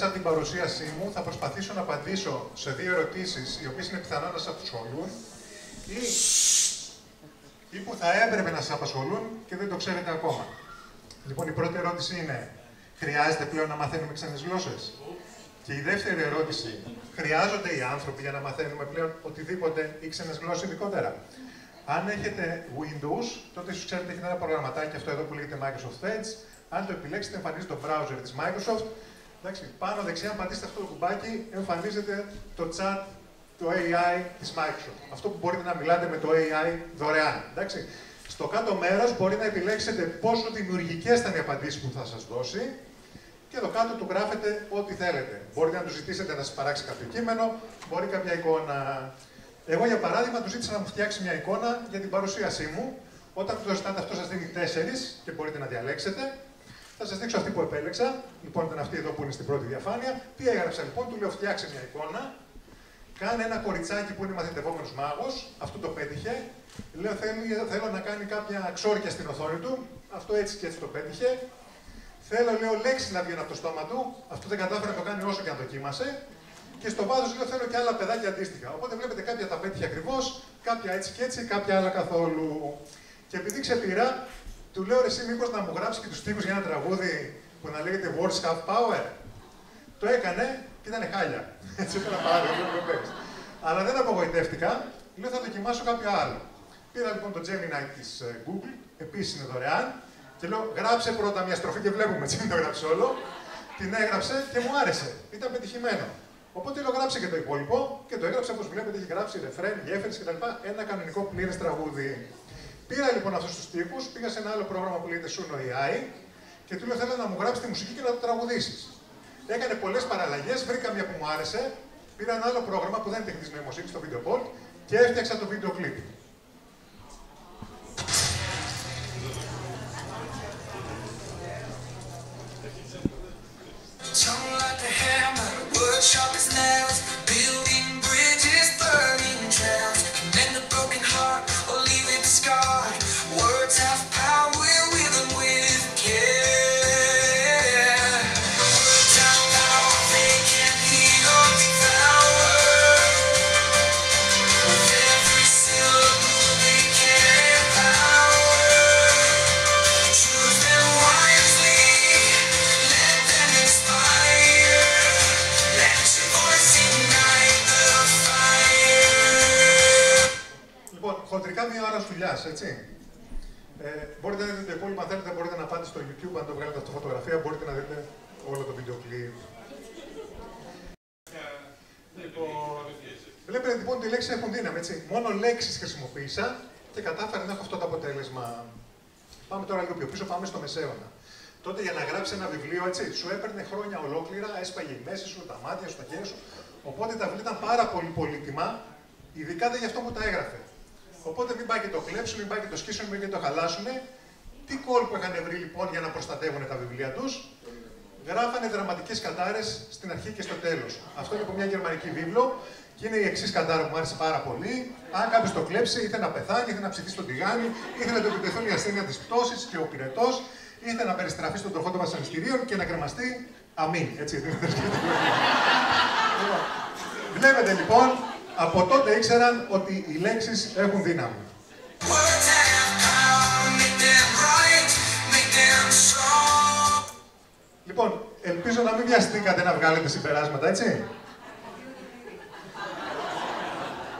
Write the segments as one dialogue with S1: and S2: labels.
S1: μέσα από την παρουσίασή μου θα προσπαθήσω να απαντήσω σε δύο ερωτήσεις οι οποίες είναι πιθανό να σας απασχολούν ή που θα έπρεπε να σας απασχολούν και δεν το ξέρετε ακόμα. Λοιπόν, η πρώτη ερώτηση είναι: χρειάζεται πλέον να μαθαίνουμε ξένες γλώσσες? Και η δεύτερη ερώτηση: χρειάζονται οι άνθρωποι για να μαθαίνουμε πλέον οτιδήποτε ή ξένες γλώσσες ειδικότερα? Αν έχετε Windows, τότε ίσως ξέρετε έχετε ένα προγραμματάκι αυτό εδώ που λέγεται Microsoft Edge. Αν το επιλέξετε, εμφανίζεται το browser της Microsoft. Εντάξει, πάνω δεξιά, αν πατήσετε αυτό το κουμπάκι, εμφανίζεται το chat, το AI της Microsoft. Αυτό που μπορείτε να μιλάτε με το AI δωρεάν. Εντάξει. Στο κάτω μέρος μπορεί να επιλέξετε πόσο δημιουργικές θα είναι οι απαντήσεις που θα σας δώσει και εδώ κάτω του γράφετε ό,τι θέλετε. Μπορείτε να του ζητήσετε να σας παράξει κάποιο κείμενο, μπορεί κάποια εικόνα. Εγώ, για παράδειγμα, του ζήτησα να μου φτιάξει μια εικόνα για την παρουσίασή μου. Όταν του το ζητάτε, αυτό σας δίνει 4 και μπορείτε να διαλέξετε. Θα σας δείξω αυτή που επέλεξα. Λοιπόν, ήταν αυτή εδώ που είναι στην πρώτη διαφάνεια. Τι έγραψα λοιπόν, του λέω φτιάξε μια εικόνα. Κάνε ένα κοριτσάκι που είναι μαθητευόμενος μάγος. Αυτό το πέτυχε. Λέω θέλω να κάνει κάποια ξόρκια στην οθόνη του. Αυτό έτσι και έτσι το πέτυχε. Θέλω, λέω, λέξεις να βγαίνουν από το στόμα του. Αυτό δεν κατάφερε να το κάνει όσο και αν δοκίμασε. Και στο βάθος λέω θέλω και άλλα παιδάκια αντίστοιχα. Οπότε βλέπετε κάποια τα πέτυχε ακριβώς, κάποια έτσι και έτσι, κάποια άλλα καθόλου. Και επειδή ξεπήρα, του λέω εσύ μήπως να μου γράψει και τους στίχους για ένα τραγούδι που να λέγεται Words Have Power. Το έκανε και ήταν χάλια. Έτσι έκανα παράδειγμα. Αλλά δεν απογοητεύτηκα, λέω θα δοκιμάσω κάποιο άλλο. Πήρα λοιπόν το Gemini της Google, επίσης είναι δωρεάν, και λέω γράψε πρώτα μια στροφή και βλέπουμε έτσι, μην το γράψει όλο. Την έγραψε και μου άρεσε. Ήταν πετυχημένο. Οπότε λέω γράψε και το υπόλοιπο και το έγραψε όπως βλέπετε, έχει γράψει ρεφρέν, γέφυρες κτλ. Ένα κανονικό πλήρες τραγούδι. Πήρα λοιπόν αυτούς τους στίχους, πήγα σε ένα άλλο πρόγραμμα που λέγεται Suno AI και του λέω θέλω να μου γράψει τη μουσική και να το τραγουδήσεις. Έκανε πολλές παραλλαγές, βρήκα μια που μου άρεσε, πήρα ένα άλλο πρόγραμμα που δεν είναι τεχνητής νοημοσύνης, το Video Bolt, και έφτιαξα το βίντεο κλιπ. Χοντρικά μία ώρα δουλειάς, έτσι. Μπορείτε να δείτε το υπόλοιπο, αν θέλετε, μπορείτε να πάτε στο YouTube, αν το βγάλετε αυτό φωτογραφία, μπορείτε να δείτε όλο το βίντεο κλιπ. Λοιπόν, βλέπετε λοιπόν ότι οι λέξεις έχουν δύναμη, έτσι. Μόνο λέξεις χρησιμοποίησα και κατάφερα να έχω αυτό το αποτέλεσμα. Πάμε τώρα λίγο πιο πίσω, πάμε στο Μεσαίωνα. Τότε για να γράψει ένα βιβλίο, έτσι, σου έπαιρνε χρόνια ολόκληρα, έσπαγε η μέση σου, τα μάτια σου, τα χέρια σου. Οπότε τα βιβλία ήταν πάρα πολύ πολύτιμα, ειδικά δεν γι' αυτό που τα έγραφε. Οπότε μην πάει και το κλέψουν, μην πάει και το σκίσουν, μην πάει και το χαλάσουν. Τι κόλπο είχαν βρει λοιπόν για να προστατεύουν τα βιβλία τους? Γράφανε δραματικές κατάρες στην αρχή και στο τέλος. Αυτό είναι από μια γερμανική βίβλο και είναι η εξής κατάρα που μου άρεσε πάρα πολύ. Αν κάποιος το κλέψει, ήθελε να πεθάνει, ήθελε να ψηθεί στον τηγάνι, ήθελε να του επιτεθούν η ασθένεια της πτώσης και ο πυρετός, ήθελε να περιστραφεί στον τροχό των βασανιστήριων και να κρεμαστεί. Αμήν. Έτσι. Βλέπετε λοιπόν. Από τότε ήξεραν ότι οι λέξεις έχουν δύναμη. Λοιπόν, ελπίζω να μην βιαστήκατε να βγάλετε συμπεράσματα, έτσι.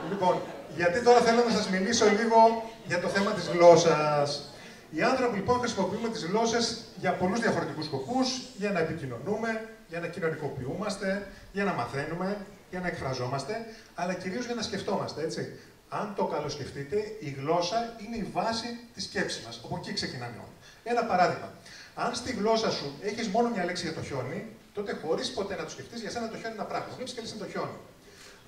S1: Λοιπόν, γιατί τώρα θέλω να σας μιλήσω λίγο για το θέμα της γλώσσας. Οι άνθρωποι λοιπόν χρησιμοποιούμε τις γλώσσες για πολλούς διαφορετικούς σκοπούς, για να επικοινωνούμε, για να κοινωνικοποιούμαστε, για να μαθαίνουμε, για να εκφραζόμαστε, αλλά κυρίως για να σκεφτόμαστε, έτσι. Αν το καλοσκεφτείτε, η γλώσσα είναι η βάση της σκέψης μας. Από εκεί ξεκινάνε όλα. Ένα παράδειγμα. Αν στη γλώσσα σου έχεις μόνο μια λέξη για το χιόνι, τότε χωρίς ποτέ να το σκεφτείς, για σένα το χιόνι είναι ένα πράγμα. Βλέπεις και λες είναι το χιόνι.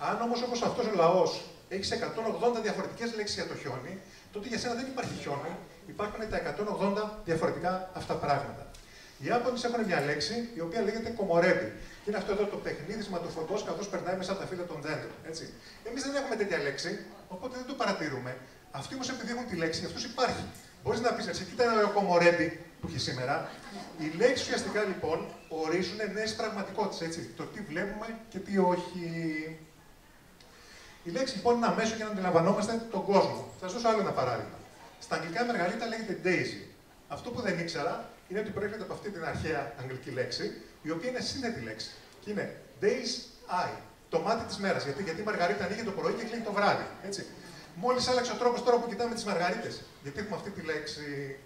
S1: Αν όμως όπως αυτός ο λαός έχεις 180 διαφορετικές λέξεις για το χιόνι, τότε για σένα δεν υπάρχει χιόνι, υπάρχουν τα 180 διαφορετικά αυτά πράγματα. Οι Ιάπωνες έχουν μια λέξη η οποία λέγεται κομορέμπι. Και είναι αυτό εδώ το παιχνίδισμα του φωτός καθώς περνάει μέσα από τα φύλλα των δέντρων. Εμείς δεν έχουμε τέτοια λέξη, οπότε δεν το παρατηρούμε. Αυτοί όμως επειδή έχουν τη λέξη, αυτούς υπάρχει. Μπορείς να πεις, κοίτα ένα ωραίο κομορέμπι, που έχει σήμερα, οι λέξεις ουσιαστικά λοιπόν ορίζουν νέες πραγματικότητες, έτσι. Το τι βλέπουμε και τι όχι. Η λέξη λοιπόν είναι ένα μέσο για να αντιλαμβανόμαστε τον κόσμο. Θα σας δώσω άλλο ένα παράδειγμα. Στα αγγλικά η μαργαρίτα λέγεται daisy. Αυτό που δεν ήξερα είναι ότι προέρχεται από αυτή την αρχαία αγγλική λέξη, η οποία είναι σύνθετη λέξη. Και είναι days eye, το μάτι της μέρας. Γιατί η μαργαρίτα ανοίγει το πρωί και κλείνει το βράδυ. Έτσι. Μόλις άλλαξε ο τρόπος τώρα που κοιτάμε τις μαργαρίτες, γιατί έχουμε αυτή τη λέξη.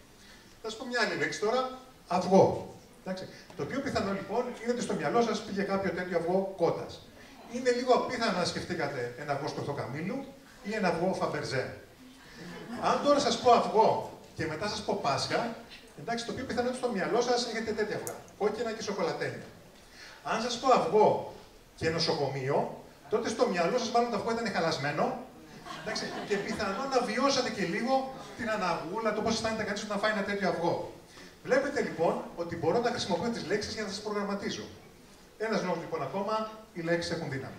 S1: Θα σας πω μια άλλη λέξη τώρα, αυγό. Εντάξει. Το πιο πιθανό λοιπόν είναι ότι στο μυαλό σας πήγε κάποιο τέτοιο αυγό κότας. Είναι λίγο απίθανο να σκεφτήκατε ένα αυγό σκορθοκαμήλου ή ένα αυγό φαμπερζέ. Αν τώρα σας πω αυγό και μετά σας πω Πάσχα, εντάξει, το πιο πιθανό είναι ότι στο μυαλό σας έχετε τέτοια αυγά, κόκκινα και σοκολατένια. Αν σας πω αυγό και νοσοκομείο, τότε στο μυαλό σας μάλλον το αυγό ήταν χαλασμένο, εντάξει, και πιθανόν να βιώσατε και λίγο την αναγούλα, το πώς αισθάνεται κανείς όταν φάει ένα τέτοιο αυγό. Βλέπετε λοιπόν ότι μπορώ να χρησιμοποιώ τις λέξεις για να σας προγραμματίζω. Ένας λόγος λοιπόν ακόμα, οι λέξεις έχουν δύναμη.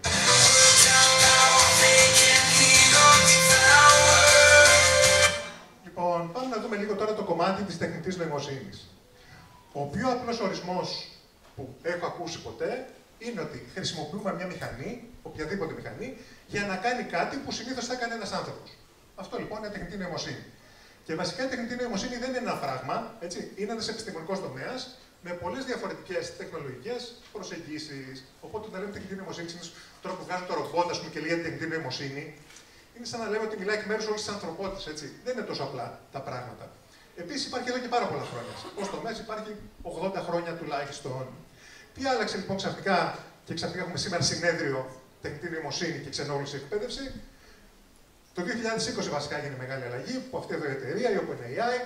S1: Λοιπόν, πάμε να δούμε λίγο τώρα το κομμάτι της τεχνητής νοημοσύνης. Ο πιο απλός ορισμός που έχω ακούσει ποτέ είναι ότι χρησιμοποιούμε μια μηχανή, οποιαδήποτε μηχανή, για να κάνει κάτι που συνήθως θα έκανε ένας άνθρωπος. Αυτό λοιπόν είναι τεχνητή νοημοσύνη. Και βασικά η τεχνητή νοημοσύνη δεν είναι ένα πράγμα, έτσι, είναι ένας επιστημονικός τομέας με πολλές διαφορετικές τεχνολογικές προσεγγίσεις. Οπότε όταν λέμε τεχνητή νοημοσύνη, τώρα που βγάζουν το ρομπότ, ας πούμε, και λέγεται τεχνητή νοημοσύνη, είναι σαν να λέμε ότι μιλάει εκ μέρους όλης της ανθρωπότητας, έτσι. Δεν είναι τόσο απλά τα πράγματα. Επίσης υπάρχει εδώ και πάρα πολλά χρόνια. Ως τομέας υπάρχει 80 χρόνια τουλάχιστον. Τι άλλαξε λοιπόν ξαφνικά, και ξαφνικά έχουμε σήμερα συνέδριο τεχνητή νοημοσύνη και ξενόγλωση εκπαίδευση. Το 2020 βασικά έγινε μεγάλη αλλαγή, που αυτή εδώ η εταιρεία, η OpenAI,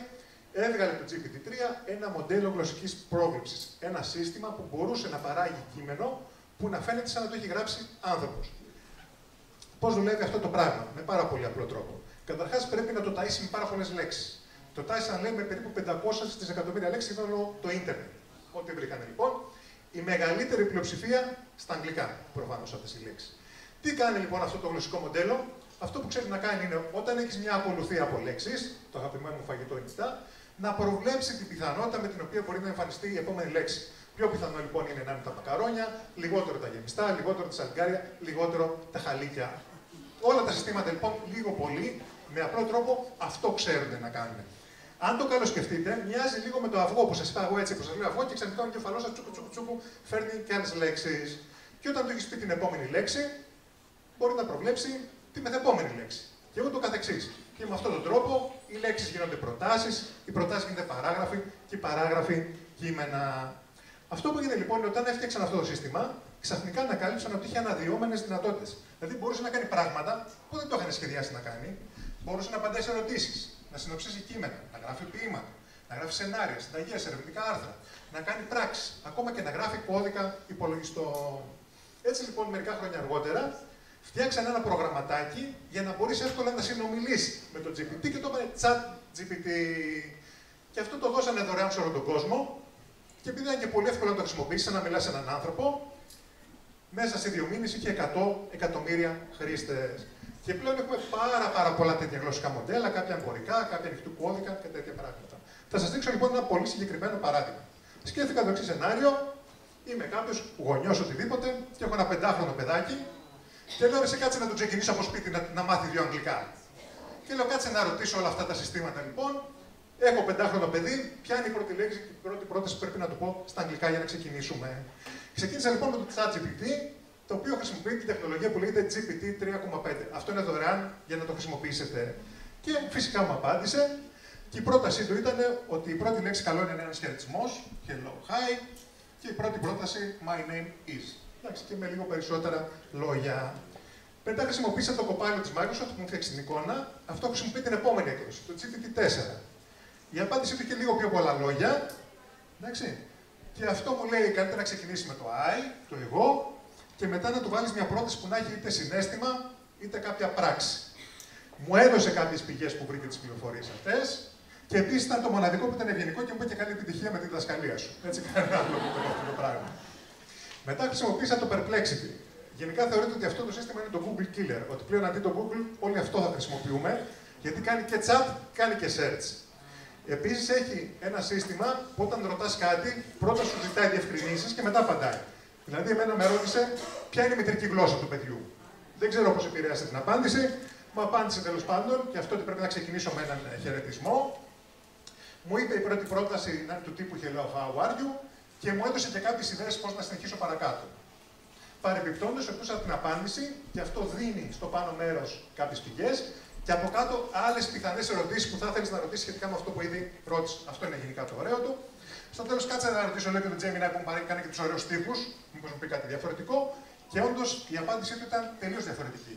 S1: έβγαλε το GPT-3 ένα μοντέλο γλωσσικής πρόβλεψης. Ένα σύστημα που μπορούσε να παράγει κείμενο που να φαίνεται σαν να το έχει γράψει άνθρωπος. Πώς δουλεύει αυτό το πράγμα? Με πάρα πολύ απλό τρόπο. Καταρχάς πρέπει να το ταΐσει με πάρα πολλές λέξεις. Το τάισε, αν λέμε, περίπου 500 δισεκατομμύρια λέξεις είναι όλο το ίντερνετ. Ό,τι βρήκανε λοιπόν. Η μεγαλύτερη πλειοψηφία στα αγγλικά, προφανώς αυτές οι λέξεις. Τι κάνει λοιπόν αυτό το γλωσσικό μοντέλο? Αυτό που ξέρει να κάνει είναι όταν έχεις μια ακολουθία από λέξεις, το αγαπημένο μου φαγητό είναι νηστά, να προβλέψει την πιθανότητα με την οποία μπορεί να εμφανιστεί η επόμενη λέξη. Πιο πιθανό λοιπόν είναι να είναι τα μακαρόνια, λιγότερο τα γεμιστά, λιγότερο τα σαλιγκάρια, λιγότερο τα χαλίκια. Όλα τα συστήματα λοιπόν, λίγο πολύ, με απλό τρόπο, αυτό ξέρουν να κάνουν. Αν το καλοσκεφτείτε, μοιάζει λίγο με το αυγό που σας είπα εγώ έτσι, που σας λέω αυγό και ξαφνικά ο κεφαλός σας τσούκου φέρνει και άλλες λέξεις. Και όταν του έχεις πει την επόμενη λέξη, μπορεί να προβλέψει τη μεθεπόμενη λέξη. Και εγώ το καθεξής. Και με αυτόν τον τρόπο οι λέξεις γίνονται προτάσεις, οι προτάσεις γίνονται παράγραφοι και οι παράγραφοι κείμενα. Αυτό που έγινε λοιπόν είναι όταν έφτιαξαν αυτό το σύστημα, ξαφνικά ανακάλυψαν ότι είχε αναδυόμενες δυνατότητες. Δηλαδή μπορούσε να κάνει πράγματα που δεν το είχαν σχεδιάσει να κάνει. Μπορούσε να απαντάει σε ερωτήσεις, να συνοψίσει κείμενα, να γράφει ποίηματα, να γράφει σενάρια, συνταγές, ερευνητικά άρθρα, να κάνει πράξεις, ακόμα και να γράφει κώδικα υπολογιστών. Έτσι λοιπόν, μερικά χρόνια αργότερα, φτιάξαν ένα προγραμματάκι για να μπορείς εύκολα να συνομιλήσεις με το GPT και το είπανε Chat GPT. Και αυτό το δώσανε δωρεάν σε όλο τον κόσμο. Και επειδή ήταν και πολύ εύκολο να το χρησιμοποιήσεις, σαν να μιλάς σε έναν άνθρωπο, μέσα σε 2 μήνες είχε 100 εκατομμύρια χρήστες. Και πλέον έχουμε πάρα πολλά τέτοια γλωσσικά μοντέλα, κάποια εμπορικά, κάποια ανοιχτού κώδικα και τέτοια πράγματα. Θα σας δείξω λοιπόν ένα πολύ συγκεκριμένο παράδειγμα. Σκέφτηκα το εξής σενάριο. Είμαι κάποιος γονιός οτιδήποτε και έχω ένα 5χρονο παιδάκι και λέω: Εσύ κάτσε να το ξεκινήσω από σπίτι να μάθει 2 αγγλικά. Και λέω: Κάτσε να ρωτήσω όλα αυτά τα συστήματα λοιπόν. Έχω 5χρονο παιδί, ποια είναι η πρώτη λέξη και η πρώτη πρόταση που πρέπει να του πω στα αγγλικά για να ξεκινήσουμε. Ξεκίνησα λοιπόν με το ChatGPT, το οποίο χρησιμοποιεί την τεχνολογία που λέγεται GPT 3.5. Αυτό είναι δωρεάν για να το χρησιμοποιήσετε. Και φυσικά μου απάντησε. Και η πρότασή του ήταν ότι η πρώτη λέξη καλό είναι ένας χαιρετισμός, hello, hi, και η πρώτη πρόταση, my name is. Εντάξει, και με λίγο περισσότερα λόγια. Μετά χρησιμοποίησα το κοπάλιο της Microsoft που μου φτιάξει την εικόνα. Αυτό χρησιμοποιεί την επόμενη έκδοση, το GPT-4. Η απάντησή του είχε λίγο πιο πολλά λόγια. Εντάξει. Και αυτό μου λέει καλύτερα να ξεκινήσει με το I, το εγώ, και μετά να του βάλεις μια πρόταση που να έχει είτε συναίσθημα, είτε κάποια πράξη. Μου έδωσε κάποιες πηγές που βρήκε τις πληροφορίες αυτές. Και επίσης ήταν το μοναδικό που ήταν ευγενικό και μου είπε και καλή επιτυχία με τη διδασκαλία σου. Έτσι, κανένα άλλο που είπε αυτό το πράγμα. Μετά χρησιμοποίησα το Perplexity. Γενικά θεωρείται ότι αυτό το σύστημα είναι το Google Killer. Ότι πλέον αντί το Google, όλοι αυτό θα χρησιμοποιούμε. Γιατί κάνει και chat, κάνει και search. Επίσης έχει ένα σύστημα που όταν ρωτάς κάτι, πρώτα σου ζητάει διευκρινήσεις και μετά απαντάει. Δηλαδή, εμένα με ρώτησε ποια είναι η μητρική γλώσσα του παιδιού. Δεν ξέρω πώς επηρέασε την απάντηση. Μου απάντησε τέλος πάντων και αυτό ότι πρέπει να ξεκινήσω με έναν χαιρετισμό. Μου είπε η πρώτη πρόταση να είναι του τύπου Hello, how are you, και μου έδωσε και κάποιες ιδέες πώς να συνεχίσω παρακάτω. Παρεμπιπτόντως, ρωτούσα την απάντηση και αυτό δίνει στο πάνω μέρος κάποιες πηγές και από κάτω άλλες πιθανές ερωτήσεις που θα ήθελες να ρωτήσεις σχετικά με αυτό που ήδη ρώτησε. Αυτό είναι γενικά το ωραίο του. Στο τέλος, κάτσε να ρωτήσω, λέω και τον Gemini που μου κάνει και τους ωραίους τύπους, μήπως μου πει κάτι διαφορετικό, και όντως η απάντησή του ήταν τελείως διαφορετική.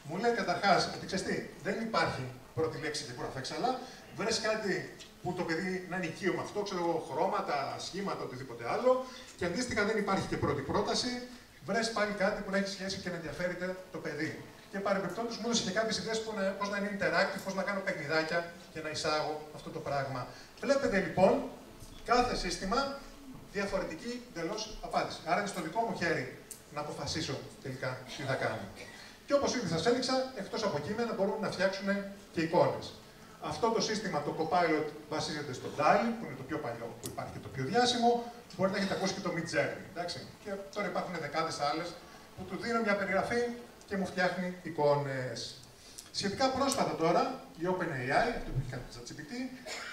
S1: Μου λέει καταρχάς ότι ξέρεις τι, δεν υπάρχει πρώτη λέξη και κουραφέξαλα, βρες κάτι που το παιδί να είναι οικείο με αυτό, ξέρω εγώ, χρώματα, σχήματα, οτιδήποτε άλλο, και αντίστοιχα δεν υπάρχει και πρώτη πρόταση, βρες πάλι κάτι που να έχει σχέση και να ενδιαφέρεται το παιδί. Και παρεμπιπτόντως μου έδωσε και κάποιες ιδέες πώς να είναι interactive, πώς να κάνω παιχνιδάκια και να εισάγω αυτό το πράγμα. Βλέπετε λοιπόν, κάθε σύστημα διαφορετική εντελώς απάντηση. Άρα είναι στο δικό μου χέρι να αποφασίσω τελικά τι θα κάνω. Και όπως ήδη σας έδειξα, εκτός από κείμενα μπορούν να φτιάξουν και εικόνες. Αυτό το σύστημα, το Copilot, βασίζεται στο DALL-E, που είναι το πιο παλιό, που υπάρχει και το πιο διάσημο. Μπορεί να έχετε ακούσει και το Midjourney, εντάξει. Και τώρα υπάρχουν δεκάδες άλλες που του δίνω μια περιγραφή και μου φτιάχνει εικόνες. Σχετικά πρόσφατα τώρα, η OpenAI, αυτό που έχει κάνει το ChatGPT,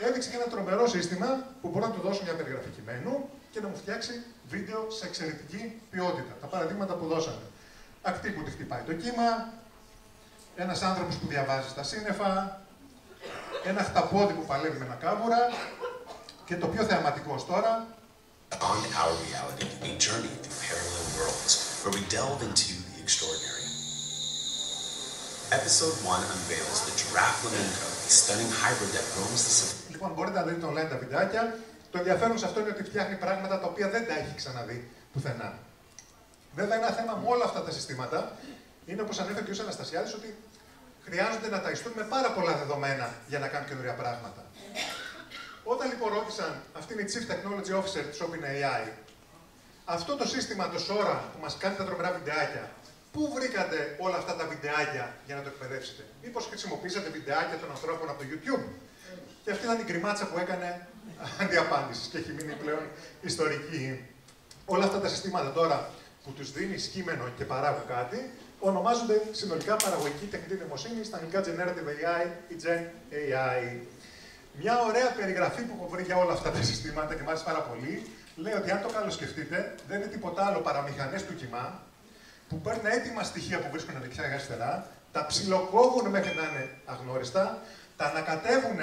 S1: έδειξε και ένα τρομερό σύστημα που μπορεί να του δώσω μια περιγραφή κειμένου και να μου φτιάξει βίντεο σε εξαιρετική ποιότητα. Τα παραδείγματα που δώσαμε. Ακτή που τη χτυπάει το κύμα, ένας άνθρωπος που διαβάζει στα σύννεφα, ένα χταπόδι που παλεύει με ένα κάβουρα και το πιο θεαματικό ως τώρα.
S2: On our reality, a journey through parallel worlds where we delve into the extraordinary. Episode 1 unveils the giraffe flamenco, a stunning hybrid that roams the city.
S1: Λοιπόν, μπορείτε να δείτε online τα βιντεάκια. Το ενδιαφέρον σε αυτό είναι ότι φτιάχνει πράγματα τα οποία δεν τα έχει ξαναδεί πουθενά. Βέβαια, ένα θέμα με όλα αυτά τα συστήματα είναι, όπως ανέφερε και ο Αναστασιάδης, ότι χρειάζονται να ταϊστούν με πάρα πολλά δεδομένα για να κάνουν καινούργια πράγματα. Όταν λοιπόν ρώτησαν, αυτή είναι η Chief Technology Officer της OpenAI, αυτό το σύστημα, το Sora, που μας κάνει τα τρομερά βιντεάκια, πού βρήκατε όλα αυτά τα βιντεάκια για να το εκπαιδεύσετε? Μήπως χρησιμοποιήσατε βιντεάκια των ανθρώπων από το YouTube? Και αυτή ήταν η γκριμάτσα που έκανε αντιαπάντησης και έχει μείνει πλέον ιστορική. Όλα αυτά τα συστήματα τώρα που τους δίνει κείμενο και παράγουν κάτι, ονομάζονται συνολικά παραγωγική τεχνητή νοημοσύνη, στα αγγλικά Generative AI ή Gen AI. Μια ωραία περιγραφή που έχω βρει για όλα αυτά τα συστήματα και μου άρεσε πάρα πολύ, λέει ότι αν το καλοσκεφτείτε, δεν είναι τίποτα άλλο παρά μηχανές του κοιμά, που παίρνουν έτοιμα στοιχεία που βρίσκουν δεξιά και αριστερά, τα ψιλοκόβουν μέχρι να είναι αγνώριστα, τα ανακατεύουν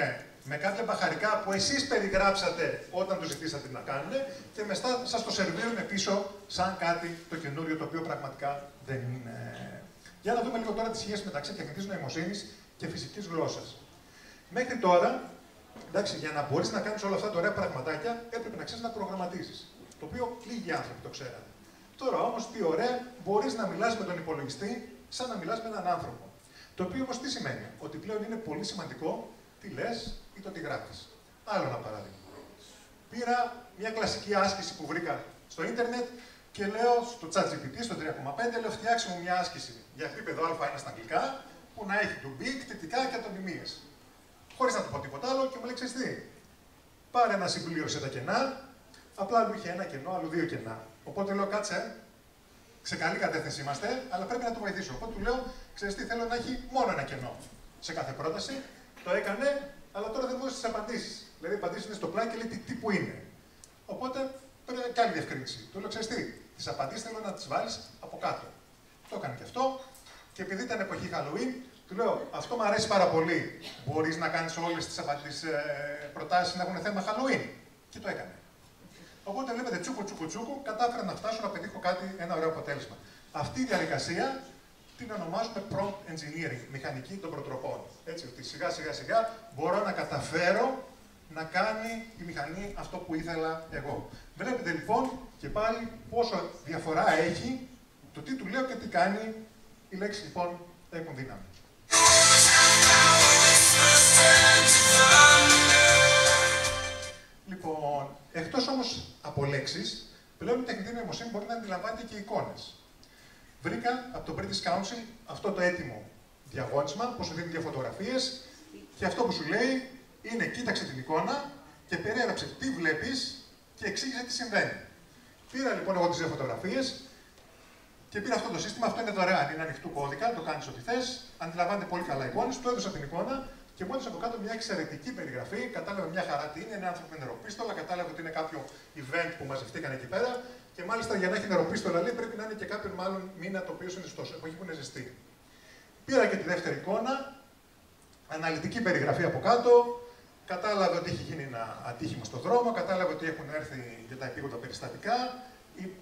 S1: με κάποια μπαχαρικά που εσείς περιγράψατε όταν τους ζητήσατε να κάνουν και μετά σας το σερβίρουν πίσω σαν κάτι το καινούριο, το οποίο πραγματικά δεν είναι. Για να δούμε λίγο τώρα τη σχέση μεταξύ τεχνητής νοημοσύνης και φυσικής γλώσσας. Μέχρι τώρα, εντάξει, για να μπορείς να κάνεις όλα αυτά τα ωραία πραγματάκια, έπρεπε να ξέρεις να προγραμματίζεις. Το οποίο λίγοι άνθρωποι το ξέρανε. Τώρα όμως, τι ωραία, μπορείς να μιλάς με τον υπολογιστή σαν να μιλάς με έναν άνθρωπο. Το οποίο όμως τι σημαίνει? Ότι πλέον είναι πολύ σημαντικό τι λες ή το τι γράφεις. Άλλο ένα παράδειγμα. Πήρα μια κλασική άσκηση που βρήκα στο ίντερνετ και λέω στο ChatGPT, στο 3,5, λέω φτιάξε μου μια άσκηση για επίπεδο Α1 στα αγγλικά που να έχει to be, κτητικά και ατονυμίες. Χωρίς να του πω τίποτα άλλο και μου λέει ξέρεις τι. Πάρε ένα συμπλήρωσε τα κενά, απλά άλλου είχε ένα κενό, άλλου δύο κενά. Οπότε λέω κάτσε, σε καλή κατεύθυνση είμαστε, αλλά πρέπει να το βοηθήσω. Οπότε του λέω, ξέρεις τι, θέλω να έχει μόνο ένα κενό σε κάθε πρόταση. Το έκανε, αλλά τώρα δεν μου έδωσε τις απαντήσεις. Δηλαδή, οι απαντήσεις είναι στο πλάι και λέει τι που είναι. Οπότε πρέπει και άλλη διευκρίνηση. Του λέω, ξέρεις τι, τις απαντήσεις θέλω να τις βάλεις από κάτω. Το έκανε και αυτό. Και επειδή ήταν εποχή Halloween, του λέω, αυτό μου αρέσει πάρα πολύ. Μπορείς να κάνεις όλες τις προτάσεις να έχουν θέμα Halloween. Και το έκανε. Οπότε βλέπετε τσούκου, κατάφερα να φτάσω να πετύχω ένα ωραίο αποτέλεσμα. Αυτή η διαδικασία την ονομάζουμε prompt engineering, μηχανική των προτροπών. Έτσι, ότι σιγά μπορώ να καταφέρω να κάνει η μηχανή αυτό που ήθελα εγώ. Βλέπετε λοιπόν και πάλι πόσο διαφορά έχει το τι του λέω και τι κάνει. Οι λέξεις λοιπόν έχουν δύναμη. Λοιπόν, εκτός όμως από λέξεις, πλέον η τεχνητή νοημοσύνη μπορεί να αντιλαμβάνεται και εικόνες. Βρήκα από το British Council αυτό το έτοιμο διαγώνισμα που σου δίνει δύο φωτογραφίες και αυτό που σου λέει Είναι κοίταξε την εικόνα και περιέγραψε τι βλέπεις και εξήγησε τι συμβαίνει. Πήρα λοιπόν εγώ τις δύο φωτογραφίες και πήρα αυτό το σύστημα. Αυτό είναι δωρεάν, είναι ανοιχτού κώδικα, το κάνεις ό,τι θες. Αντιλαμβάνεται πολύ καλά εικόνες, του έδωσα την εικόνα και μου έδωσε από κάτω μια εξαιρετική περιγραφή. Κατάλαβε μια χαρά τι είναι άνθρωπο με νεροπίστολα, κατάλαβε ότι είναι κάποιο event που μαζευτήκαν εκεί πέρα. Και μάλιστα για να έχει νεροπίστολα λέει πρέπει να είναι και κάποιον μάλλον μήνα το οποίο είναι στόσο, εποχή που είναι ζεστή. Πήρα και τη δεύτερη εικόνα, αναλυτική περιγραφή από κάτω. Κατάλαβε ότι έχει γίνει ένα ατύχημα στον δρόμο, κατάλαβε ότι έχουν έρθει για τα επίγοντα περιστατικά.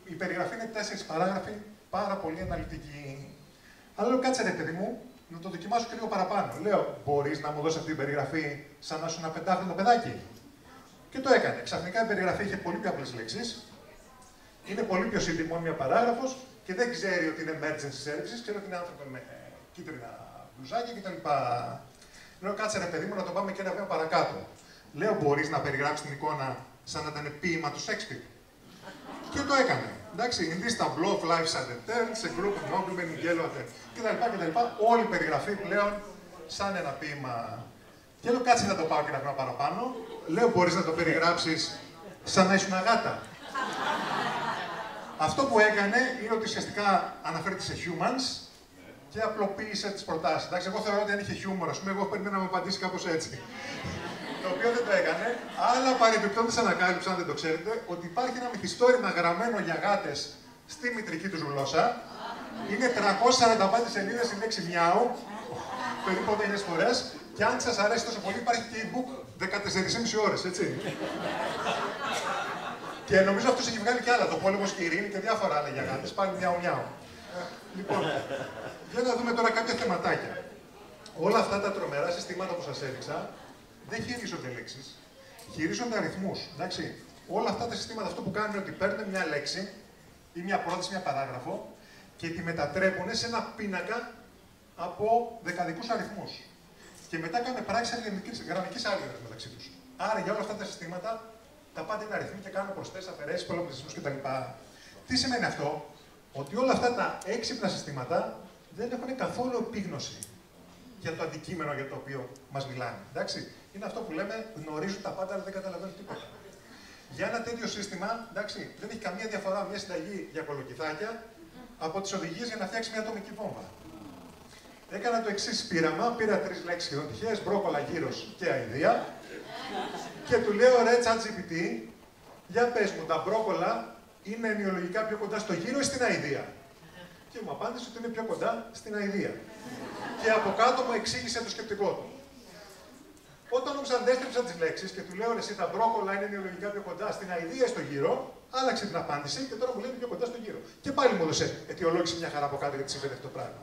S1: Η περιγραφή είναι 4 παράγραφοι, πάρα πολύ αναλυτική. Αλλά λέω, κάτσε ρε παιδί μου, να το δοκιμάσω και λίγο παραπάνω. Λέω, μπορείς να μου δώσεις αυτή την περιγραφή σαν να σου ένα 5χρονο παιδάκι? Και το έκανε. Ξαφνικά η περιγραφή είχε πολύ πιο απλές λέξεις. Είναι πολύ πιο σύντομη, μόνο μια παράγραφος και δεν ξέρει ότι είναι emergency services, ξέρει ότι είναι άνθρωποι με κίτρινα μπλουζάκια κτλ. Λέω, κάτσε ρε παιδί μου, να το πάμε και ένα βήμα παρακάτω. Λέω, μπορείς να περιγράψεις την εικόνα σαν να ήταν ποίημα του Σέξπιρ? Και το έκανε. Εντάξει, in this tableau of life and turns, a group of noblemen in yellow κτλ. Όλη η περιγραφή πλέον σαν ένα ποίημα. Και λέω, κάτσε να το πάω και ένα βήμα παραπάνω. Λέω, μπορείς να το περιγράψεις σαν να ήσουν γάτα? Αυτό που έκανε είναι ότι ουσιαστικά αναφέρεται σε humans και απλοποίησε τις προτάσεις. Εντάξει, εγώ θεωρώ ότι αν είχε χιούμορ, ας πούμε, εγώ περιμένω να μου απαντήσει κάπως έτσι. Το οποίο δεν το έκανε, αλλά παρεμπιπτόντως ανακάλυψα, αν δεν το ξέρετε, ότι υπάρχει ένα μυθιστόρημα γραμμένο για γάτες στη μητρική τους γλώσσα. Είναι 345 σελίδες η λέξη μιάου, περίπου 8.000 φορές, και αν σας αρέσει τόσο πολύ, υπάρχει και e-book 14,5 ώρες, έτσι. Και νομίζω αυτός έχει βγάλει και άλλα, το Πόλεμος και η Ειρήνη και διάφορα άλλα για γάτες, πάλι μιάου μιάου. Λοιπόν, για να δούμε τώρα κάποια θεματάκια. Όλα αυτά τα τρομερά συστήματα που σας έδειξα δεν χειρίζονται λέξεις, χειρίζονται αριθμούς. Εντάξει. Όλα αυτά τα συστήματα αυτό που κάνουν είναι ότι παίρνουν μια λέξη ή μια πρόταση, μια παράγραφο και τη μετατρέπουν σε ένα πίνακα από δεκαδικούς αριθμούς. Και μετά κάνουν πράξεις γραμμικής άλγεβρας μεταξύ τους. Άρα για όλα αυτά τα συστήματα τα πάντα είναι αριθμοί και κάνουν προσθέσεις, αφαιρέσεις, πολλαπλασιασμούς κτλ. Τι σημαίνει αυτό? Ότι όλα αυτά τα έξυπνα συστήματα δεν έχουν καθόλου επίγνωση για το αντικείμενο για το οποίο μας μιλάνε. Εντάξει. Είναι αυτό που λέμε, γνωρίζουν τα πάντα, αλλά δεν καταλαβαίνουν τίποτα. Για ένα τέτοιο σύστημα, εντάξει, δεν έχει καμία διαφορά μια συνταγή για κολοκυθάκια από τις οδηγίες για να φτιάξει μια ατομική βόμβα. Έκανα το εξής πείραμα, πήρα 3 λέξεις σχεδόν τυχαίες, μπρόκολα, γύρος και αηδία, και του λέω, ρε ChatGPT, για πες μου, τα μπρόκολα είναι ενοιολογικά πιο κοντά στο γύρο ή στην αηδία? Και μου απάντησε ότι είναι πιο κοντά στην αηδία. Και από κάτω μου εξήγησε το σκεπτικό του. Όταν όμως αντέστρεψα τις λέξεις και του λέω, εσύ τα μπρόκολα είναι ενοιολογικά πιο κοντά στην αηδία ή στο γύρο, άλλαξε την απάντηση και τώρα μου λέει πιο κοντά στο γύρο. Και πάλι μου έδωσε αιτιολόγηση μια χαρά από κάτω γιατί συμβαίνει αυτό το πράγμα.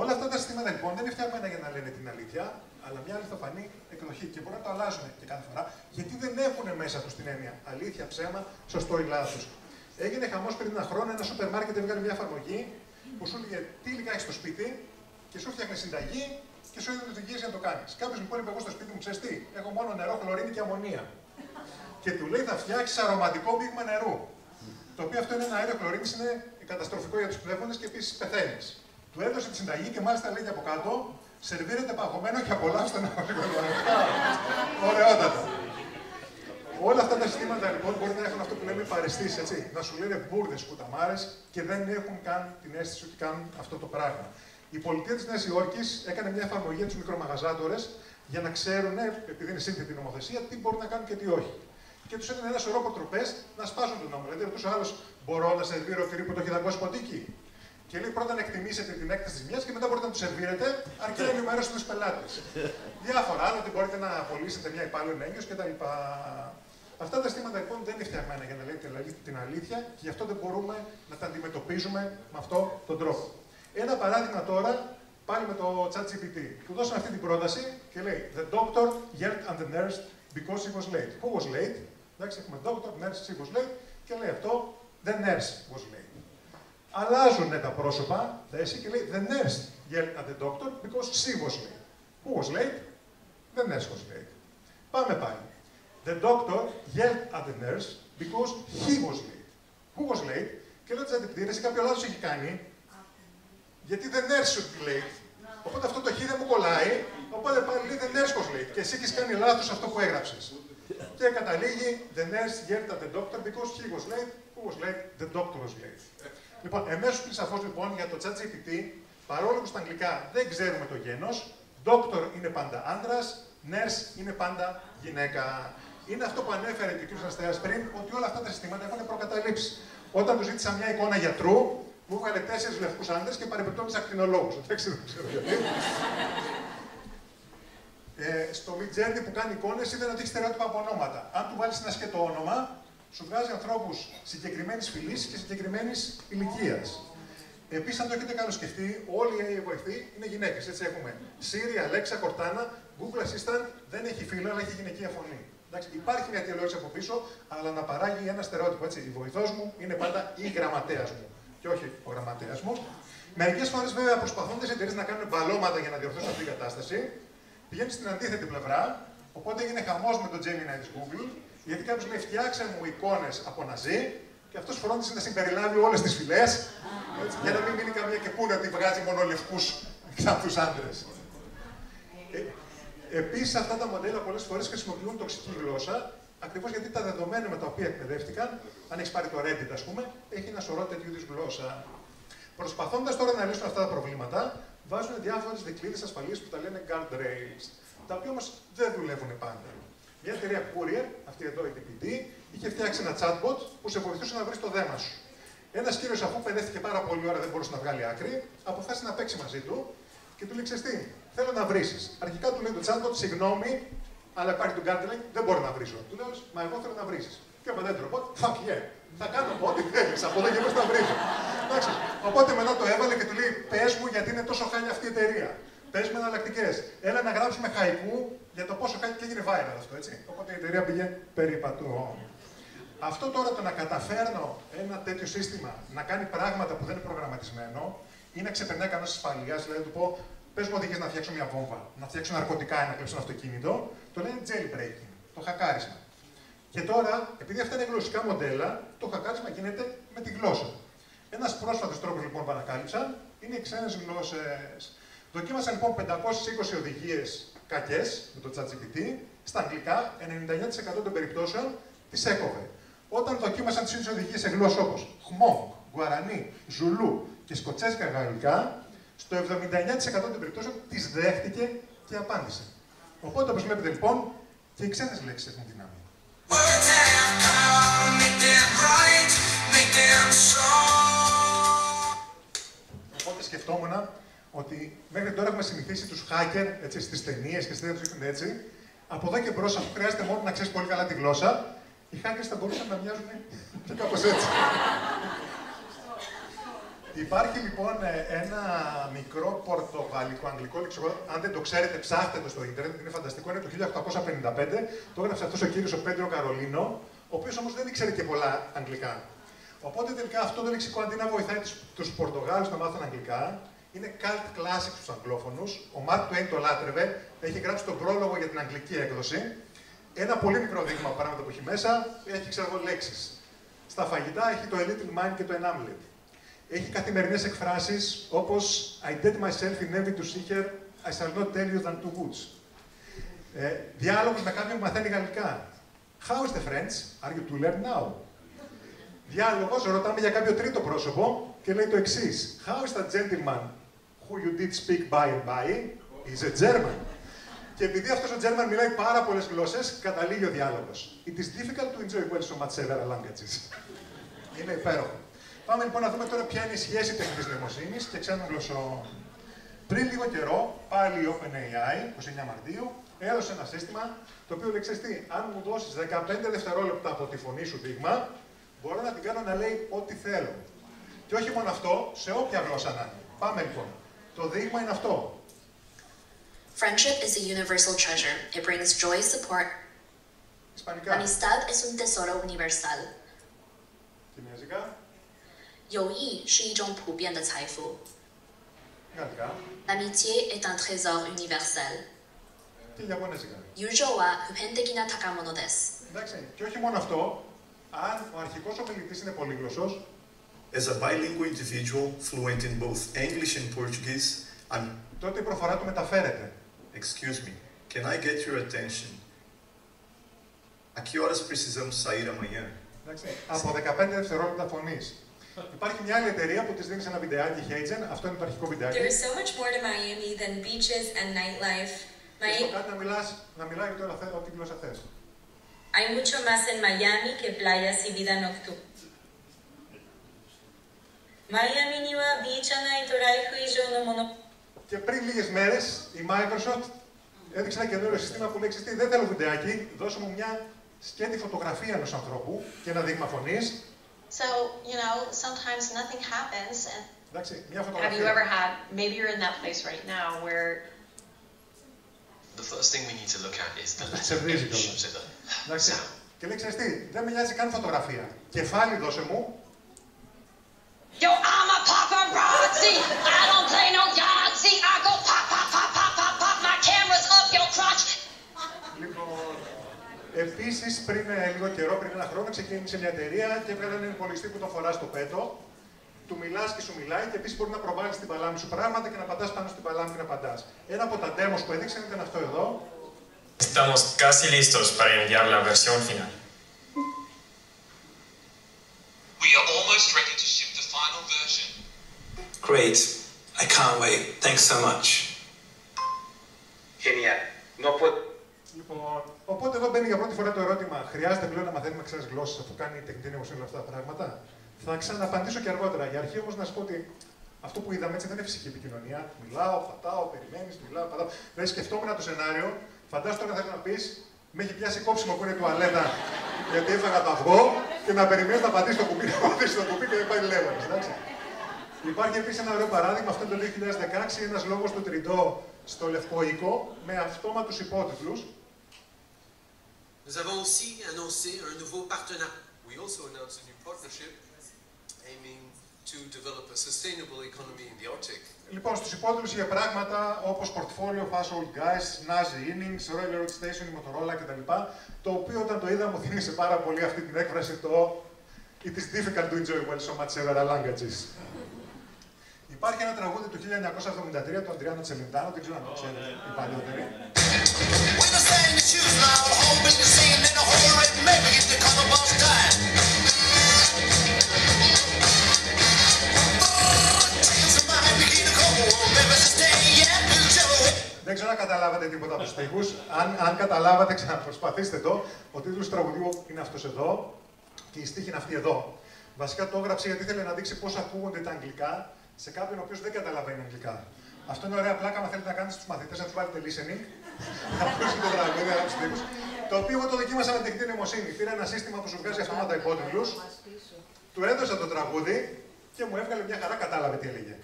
S1: Όλα αυτά τα συστήματα λοιπόν δεν είναι φτιαγμένα για να λένε την αλήθεια, αλλά μια αληθοφανή εκδοχή. Και μπορεί να το αλλάζουν και κάθε φορά, γιατί δεν έχουν μέσα τους την έννοια αλήθεια, ψέμα, σωστό ή λάθος. Έγινε χαμός πριν ένα χρόνο, ένα σούπερ μάρκετ έβγαλε μια εφαρμογή που σου έλεγε τι υλικά έχει στο σπίτι και σου φτιάχνει συνταγή και σου έδινε τις οδηγίες για να το κάνεις. Κάποιος λοιπόν είπε: εγώ στο σπίτι μου ξέρεις τι, έχω μόνο νερό, χλωρίνη και αμμονία. Και του λέει: θα φτιάξεις αρωματικό μείγμα νερού. Το οποίο αυτό είναι ένα αέριο χλωρίνης, είναι καταστροφικό για τους πνεύμονες και επίσης πεθαίνεις. Του έδωσε τη συνταγή και μάλιστα λέει από κάτω: σερβίρεται παγωμένο και απολαύστε να ωραιότατα. Όλα αυτά τα συστήματα λοιπόν μπορεί να έχουν αυτό που λέμε παρεστήσεις, έτσι. Να σου λένε μπουρδες, κουταμάρες και δεν έχουν καν την αίσθηση ότι κάνουν αυτό το πράγμα. Η πολιτεία της Νέας Υόρκης έκανε μια εφαρμογή για τους μικρομαγαζάτορες για να ξέρουν, επειδή είναι σύνθετη νομοθεσία, τι μπορούν να κάνουν και τι όχι. Και τους έδινε ένα σωρό αποτροπές να σπάσουν τον νόμο. Δηλαδή, ρωτούσε ο άλλος: μπορώ να σερβίρω τυρί που το έχει δαγκώσει ποτίκι? Και λέει: πρώτα να εκτιμήσετε την έκταση της μιας και μετά μπορείτε να του σερβίρετε, αρκεί να ενημερώσετε τους πελάτες. Διάφορα άλλα, ότι μπορείτε να απολύσετε μια υπάλληλο έγκυος κτλ. Αυτά τα αισθήματα λοιπόν δεν είναι φτιαγμένα για να λέτε την αλήθεια και γι' αυτό δεν μπορούμε να τα αντιμετωπίζουμε με αυτόν τον τρόπο. Ένα παράδειγμα τώρα, πάλι με το ChatGPT. Του δώσαμε αυτή την πρόταση και λέει: The doctor yelled at the nurse because he was late. Who was late? Εντάξει, έχουμε doctor, nurse, she was late και λέει αυτό: The nurse was late. Αλλάζουν τα πρόσωπα, θέση και λέει: The nurse yelled at the doctor because she was late. Who was late? The nurse was late. Πάμε πάλι. The doctor yelled at the nurse because he was late. Who was late? Και λέω: ChatGPT, κάποιο λάθος έχει κάνει. Γιατί the nurse should be late. Οπότε αυτό το χ δεν μου κολλάει Οπότε πάλι λέει The nurse was late. Και εσύ έχεις κάνει λάθος αυτό που έγραψες. Και καταλήγει The nurse yelled at the doctor because he was late. Who was late? The doctor was late. Λοιπόν, εμέσως πλην σαφώς λοιπόν για το ChatGPT, παρόλο που στα αγγλικά δεν ξέρουμε το γένος, doctor είναι πάντα άντρας, nurse είναι πάντα γυναίκα. Είναι αυτό που ανέφερε και ο κ. Αστέας πριν, ότι όλα αυτά τα συστήματα έχουν προκαταλήψει. Όταν του ζήτησα μια εικόνα γιατρού, μου έβγαλε 4 λευκούς άντρες και παρεμπιπτόντως ακτινολόγους. Δεν ξέρω γιατί. Στο Midjourney που κάνει εικόνες είδε ότι έχει στερεότυπα από ονόματα. Αν του βάλεις ένα σκέτο όνομα, σου βγάζει ανθρώπους συγκεκριμένης φυλής και συγκεκριμένης ηλικίας. Επίσης, αν το έχετε καλοσκεφτεί, όλοι οι βοηθοί είναι γυναίκες. Έτσι έχουμε Siri, Alexa, Cortana, Google Assistant δεν έχει φύλλο, αλλά έχει γυναικεία φωνή. Εντάξει, υπάρχει μια αιτιολόγηση από πίσω, αλλά να παράγει ένα στερεότυπο. Έτσι. Η βοηθός μου είναι πάντα η γραμματέας μου και όχι ο γραμματέας μου. Μερικές φορές, βέβαια, προσπαθούν οι εταιρείες να κάνουν μπαλώματα για να διορθώσουν αυτή την κατάσταση. Πηγαίνει στην αντίθετη πλευρά, οπότε έγινε χαμός με το Gemini της Google, γιατί κάποιος λέει φτιάξε μου εικόνες από ναζί και αυτός φρόντισε να συμπεριλάβει όλες τις φυλές, για να μην μείνει καμία και πούνε ότι βγάζει μόνο λευκούς ξαφούς άντρες. Επίσης, αυτά τα μοντέλα πολλές φορές χρησιμοποιούν τοξική γλώσσα, ακριβώς γιατί τα δεδομένα με τα οποία εκπαιδεύτηκαν, αν έχεις πάρει το Reddit, ας πούμε, έχει ένα σωρό τέτοιου είδους γλώσσα. Προσπαθώντας τώρα να λύσουν αυτά τα προβλήματα, βάζουν διάφορες δικλείδες ασφαλείας που τα λένε guardrails, τα οποία όμως δεν δουλεύουν πάντα. Μια εταιρεία Courier, αυτή εδώ η TPD, είχε φτιάξει ένα chatbot που σε βοηθούσε να βρεις το δέμα σου. Ένας κύριος, αφού παιδεύτηκε πάρα πολλή ώρα, δεν μπορούσε να βγάλει άκρη, αποφάσισε να παίξει μαζί του και του λέει: Ξέρεις τι, θέλω να βρήσεις. Αρχικά του λέει το chatbot: Συγγνώμη, αλλά υπάρχει το guardrail, δεν μπορώ να βρίσω. Του λέω: Μα εγώ θέλω να βρήσεις. Και απαντάει το robot: Fuck yeah, θα κάνω ό,τι θέλεις, από εδώ και μπρος να βρίζω. Οπότε μετά το έβαλε και του λέει: Πες μου γιατί είναι τόσο χάλια αυτή η εταιρεία. Πες μου εναλλακτικές. Έλα να γράψουμε χαϊκού για το πόσο χάλια και έγινε viral αυτό, έτσι. Οπότε η εταιρεία πήγε περίπατο. Αυτό τώρα το να καταφέρνω ένα τέτοιο σύστημα να κάνει πράγματα που δεν είναι προγραμματισμένο ή να ξεπερνάει κανόνες ασφαλείας, δηλαδή να του πω: Πες μου οδηγίες να φτιάξω μια βόμβα, να φτιάξω ναρκωτικά ή να κλέψω ένα αυτοκίνητο, το λένε jailbreaking, το χακάρισμα. Και τώρα, επειδή αυτά είναι γλωσσικά μοντέλα, το χακάρισμα γίνεται με τη γλώσσα. Ένας πρόσφατος τρόπος λοιπόν που ανακάλυψαν είναι οι ξένες γλώσσες. Δοκίμασαν λοιπόν 520 οδηγίες κακές με το ChatGPT, στα αγγλικά 99% των περιπτώσεων τις έκοβε. Όταν δοκίμασαν τις ίδιες οδηγίες σε γλώσσες όπως Χμόγκ, Γουαρανί, Ζουλού και σκοτσέζικα γαλλικά, στο 79% των περιπτώσεων τις δέχτηκε και απάντησε. Οπότε όπως βλέπετε λοιπόν και οι ξένες λέξεις έχουν δυνάμει. Οπότε σκεφτόμουν ότι μέχρι τώρα έχουμε συνηθίσει τους hacker έτσι, στις ταινίες και στις ταινίες τους έτσι. Από εδώ και μπρος, αφού χρειάζεται μόνο να ξέρεις πολύ καλά τη γλώσσα, οι hackers θα μπορούσαν να μοιάζουν και κάπως έτσι. Υπάρχει λοιπόν ένα μικρό πορτογαλικό αγγλικό λεξικό. Αν δεν το ξέρετε, ψάχτε το στο ίντερνετ, είναι φανταστικό. Είναι το 1855. Το έγραψε αυτός ο κύριος ο Πέντρο Καρολίνο, ο οποίος όμως δεν ήξερε και πολλά αγγλικά. Οπότε τελικά αυτό το λεξικό αντί να βοηθάει τους Πορτογάλους να μάθουν αγγλικά, είναι cult classic στους αγγλόφωνους. Ο Μάρκ Τουέιν το λάτρευε, έχει γράψει τον πρόλογο για την αγγλική έκδοση. Ένα πολύ μικρό δείγμα από πράγματα που έχει μέσα, έχει ξέρω εγώ λέξεις. Στα φαγητά έχει το A Little Mine και το An Omelette. Έχει καθημερινές εκφράσεις όπως I dead myself in envy to see her, I shall not tell you than two woods. Διάλογος με κάποιον που μαθαίνει γαλλικά. How is the French? Are you to learn now? Διάλογος, ρωτάμε για κάποιο τρίτο πρόσωπο και λέει το εξής. How is that gentleman who you did speak by and by? Is a German. Και επειδή αυτός ο German μιλάει πάρα πολλές γλώσσες, καταλήγει ο διάλογος. It is difficult to enjoy well so much several languages. Είναι υπέροχο. Πάμε λοιπόν να δούμε τώρα ποια είναι η σχέση τεχνητής νοημοσύνης και ξένων γλωσσών. Πριν λίγο καιρό, πάλι η OpenAI, 29 Μαρτίου, έδωσε ένα σύστημα το οποίο λέει: Ξέρεις τι, αν μου δώσεις 15 δευτερόλεπτα από τη φωνή σου δείγμα, μπορώ να την κάνω να λέει ό,τι θέλω. Και όχι μόνο αυτό, σε όποια γλώσσα να είναι. Πάμε λοιπόν. Το δείγμα είναι αυτό.
S3: Friendship is a universal treasure. It brings joy, support.
S1: Ισπανικά.
S3: Amistad es un tesoro universal.
S1: Κινέζικα.
S3: 友谊是一种普遍的财富。
S1: Γαλλικά.
S3: L'amitié est un trésor universel.
S1: Και Ιαπωνέζικα.
S3: 友情は普遍的な宝物です。
S1: Εντάξει, και όχι μόνο αυτό, αν ο αρχικός ομιλητής είναι πολύγλωσσος,
S4: As a bilingual individual, fluent in both English and Portuguese, I'm
S1: τότε η προφορά του μεταφέρεται.
S4: Excuse me, can I get your attention? A que horas precisamos sair amanhã?
S1: Από 15 δευτερόλεπτα φωνής. Υπάρχει μια άλλη εταιρεία που της δίνεις ένα βιντεάκι, Hagen, αυτό είναι το αρχικό βιντεάκι.
S5: There is so much more to Miami than beaches and nightlife.
S1: Και στο κάτι να μιλάει για ό,τι γλώσσα θες.
S5: Hay mucho más en Miami que playas y vida nocturna. Miami にはビーチはないとライフ以上のもの.
S1: Και πριν λίγες μέρες η Microsoft έδειξε ένα καινούριο σύστημα που λέει: δεν θέλω βιντεάκι, δώσε μου μια σκέτη φωτογραφία ενός ανθρώπου και ένα δείγμα φωνής.
S6: So, you know, sometimes nothing happens. And
S1: Εντάξει, μια
S6: have you
S1: φωτογραφία.
S6: ever had, maybe you're in that place right now where
S2: The first thing we need to look at is the
S1: Ψευδίζει
S2: letter H,
S1: κιόλας.
S2: so the
S1: Εντάξει.
S2: sound.
S1: Και λέει: ξέρεις τι, δεν με νοιάζει καν φωτογραφία. Κεφάλι δώσε μου.
S6: yo, I'm a paparazzi. I don't play no Yahtzee. I go pop, pop, pop, pop, pop, pop. My camera's up your crotch.
S1: Λοιπόν, επίσης πριν λίγο καιρό, πριν ένα χρόνο, ξεκίνησε μια εταιρεία και έβγαλε έναν υπολογιστή που το φορά στο πέτο. Του μιλάς και σου μιλάει και επίσης μπορεί να προβάλλεις στην παλάμη σου πράγματα και να πατάς πάνω στην παλάμη και να απαντάς. Ένα από τα demos που έδειξαν ήταν αυτό εδώ.
S7: Estamos casi listos para enviar la versión final.
S8: We are almost ready to ship the final version.
S9: Great. I can't wait. Thanks so much.
S10: Genial. No puedo.
S1: Λοιπόν, οπότε εδώ μπαίνει για πρώτη φορά το ερώτημα: χρειάζεται πλέον να μαθαίνουμε ξένες γλώσσες αφού κάνει η τεχνητή νοημοσύνη όλα αυτά τα πράγματα? Θα ξαναπαντήσω και αργότερα. Για αρχή όμως να σου πω ότι αυτό που είδαμε έτσι δεν είναι φυσική επικοινωνία. Μιλάω, πατάω, περιμένεις, μιλάω, πατάω. Δηλαδή σκεφτόμουν το σενάριο, φαντάσου τώρα θέλει να πεις: με έχει πιάσει κόψιμο που είναι τουαλέτα γιατί έφαγα το αυγό και να περιμένεις να πατήσεις το κουμπί, να πατήσεις το κουμπί και να πάει λέγοντας. Υπάρχει επίσης ένα ωραίο παράδειγμα, αυτό είναι το 2016, ένας λόγος του Τριντό στο Λευκό Οίκο με αυτόματους υπότιτλους.
S11: Nous avons aussi annoncé un nouveau partenariat. We also announced a new partnership aiming to develop a sustainable economy in the Arctic.
S1: Λοιπόν, στους υπότιτλους είχε πράγματα όπως Portfolio, Fast Old Guys, Nazi Innings, Railroad Station, η Motorola κτλ. Το οποίο όταν το είδα μου θύμισε πάρα πολύ αυτή την έκφραση το It is difficult to enjoy well so much several languages. Υπάρχει ένα τραγούδι του 1973 του Αντριάνο Τσελεντάνο, δεν ξέρω αν το ξέρετε οι παλιότεροι. Δεν ξέρω αν καταλάβατε τίποτα από τους στίχους. Αν καταλάβατε, ξαναπροσπαθήστε το. Ο τίτλος του τραγουδιού είναι αυτός εδώ και η στίχη είναι αυτή εδώ. Βασικά το έγραψε γιατί ήθελε να δείξει πώς ακούγονται τα αγγλικά σε κάποιον ο οποίος δεν καταλαβαίνει αγγλικά. Αυτό είναι ωραία πλάκα, αν θέλετε να κάνετε στους μαθητές, να τους βάλετε listening, να ακούσετε το τραγούδι, να γράψετε τύπους. Το οποίο εγώ το δοκίμασα με τεχνητή νοημοσύνη. Πήρα ένα σύστημα που σου βγάζει αυτόματα υπότιτλους, του έδωσα το τραγούδι και μου έβγαλε μια χαρά, κατάλαβε τι έλεγε.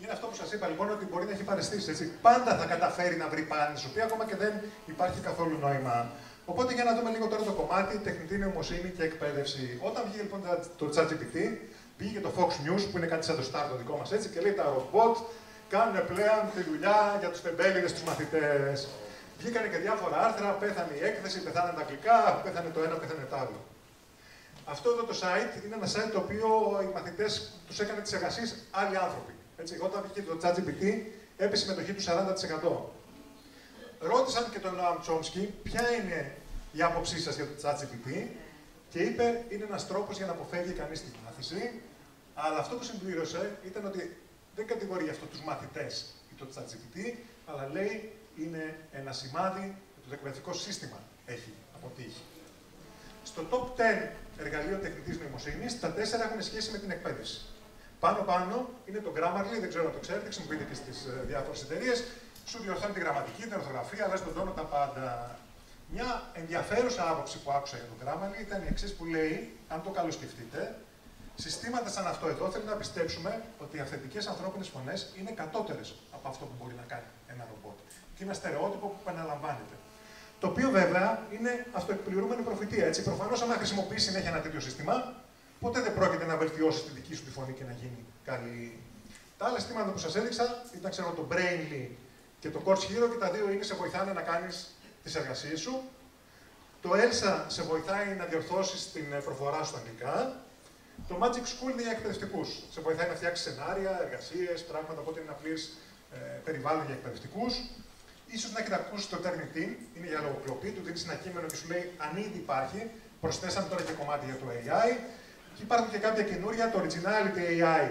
S1: Είναι αυτό που σας είπα λοιπόν, ότι μπορεί να έχει παραισθήσεις, έτσι. Πάντα θα καταφέρει να βρει πάνη, οποία ακόμα και δεν υπάρχει καθόλου νόημα. Οπότε για να δούμε λίγο τώρα το κομμάτι τεχνητή νοημοσύνη και εκπαίδευση. Όταν βγήκε λοιπόν το ChatGPT, βγήκε το Fox News που είναι κάτι σαν το Star το δικό μας έτσι και λέει τα ρομπότ κάνουν πλέον τη δουλειά για τους τεμπέληδες, τους μαθητές. Βγήκανε και διάφορα άρθρα, πέθανε η έκθεση, πεθάνε τα αγγλικά, πέθανε το ένα, πέθανε το άλλο. Αυτό εδώ το site είναι ένα site το οποίο οι μαθητές τους έκανε τις εργασίες άλλοι άνθρωποι. Έτσι, όταν βγήκε το ChatGPT, έπεσε η συμμετοχή του 40%. Ρώτησαν και τον Noam Chomsky ποια είναι η άποψή σας για το ChatGPT και είπε είναι ένας τρόπος για να αποφεύγει κανείς την μάθηση, αλλά αυτό που συμπλήρωσε ήταν ότι δεν κατηγορεί αυτό τους μαθητές ή το ChatGPT, αλλά λέει είναι ένα σημάδι ότι το εκπαιδευτικό σύστημα έχει αποτύχει. Στο top 10 εργαλείο τεχνητής νοημοσύνης, τα 4 έχουν σχέση με την εκπαίδευση. Πάνω-πάνω είναι το Grammarly, δεν ξέρω αν το ξέρετε, χρησιμοποιείται και στις διάφορες εταιρείες. Σου διορθώνει τη γραμματική, την ορθογραφία, αλλά στον τόνο τα πάντα. Μια ενδιαφέρουσα άποψη που άκουσα για το Grammarly ήταν η εξής που λέει, αν το καλοσκεφτείτε, συστήματα σαν αυτό εδώ θέλουν να πιστέψουμε ότι οι αυθεντικές ανθρώπινες φωνές είναι κατώτερες από αυτό που μπορεί να κάνει ένα ρομπότ. Και είναι ένα στερεότυπο που επαναλαμβάνεται. Το οποίο βέβαια είναι αυτοεκπληρούμενη προφητεία. Έτσι, προφανώς, αν χρησιμοποιήσει συνέχεια ένα τέτοιο σύστημα, ποτέ δεν πρόκειται να βελτιώσει τη δική σου τη φωνή και να γίνει καλή. Τα άλλα συστήματα που σας έδειξα ήταν ξέρω, το Brainly και το Course Hero και τα δύο είναι σε βοηθάνε να κάνεις τις εργασίες σου. Το Elsa σε βοηθάει να διορθώσεις την προφορά σου στα αγγλικά. Το Magic School είναι για εκπαιδευτικούς. Σε βοηθάει να φτιάξεις σενάρια, εργασίες, πράγματα, οπότε είναι ένα πλήρες περιβάλλον για εκπαιδευτικούς. Ίσως να έχετε ακούσει το Turnitin, είναι για λογοκλοπή, του δίνεις ένα κείμενο και σου λέει αν ήδη υπάρχει. Προσθέσαμε τώρα και κομμάτι για το AI. Και υπάρχουν και κάποια καινούρια, το Originality AI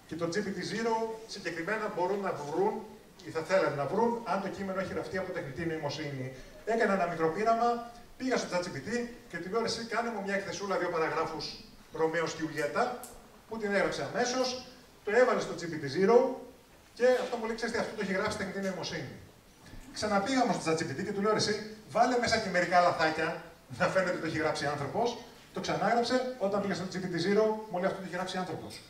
S1: και το GPT-0 συγκεκριμένα μπορούν να βρουν ή θα θέλανε να βρουν αν το κείμενο έχει γραφτεί από τεχνητή νοημοσύνη. Έκανα ένα μικρό πείραμα, πήγα στο ChatGPT και του λέω εσύ κάνε μου μια εκθεσούλα 2 παραγράφους Ρωμαίος και Ιουλιέτα, που την έγραψε αμέσως, το έβαλε στο GPT-0 και αυτό μου λέει, ξέρεις τι, αυτό το έχει γράψει τεχνητή νοημοσύνη. Ξαναπήγα όμως στο ChatGPT και του λέω εσύ, βάλε μέσα και μερικά λαθάκια να φαίνεται ότι το έχει γράψει άνθρωπος. Το ξανάγραψε, όταν πήγα στο GPT-0 μου λέει αυτό το έχει γράψει άνθρωπος.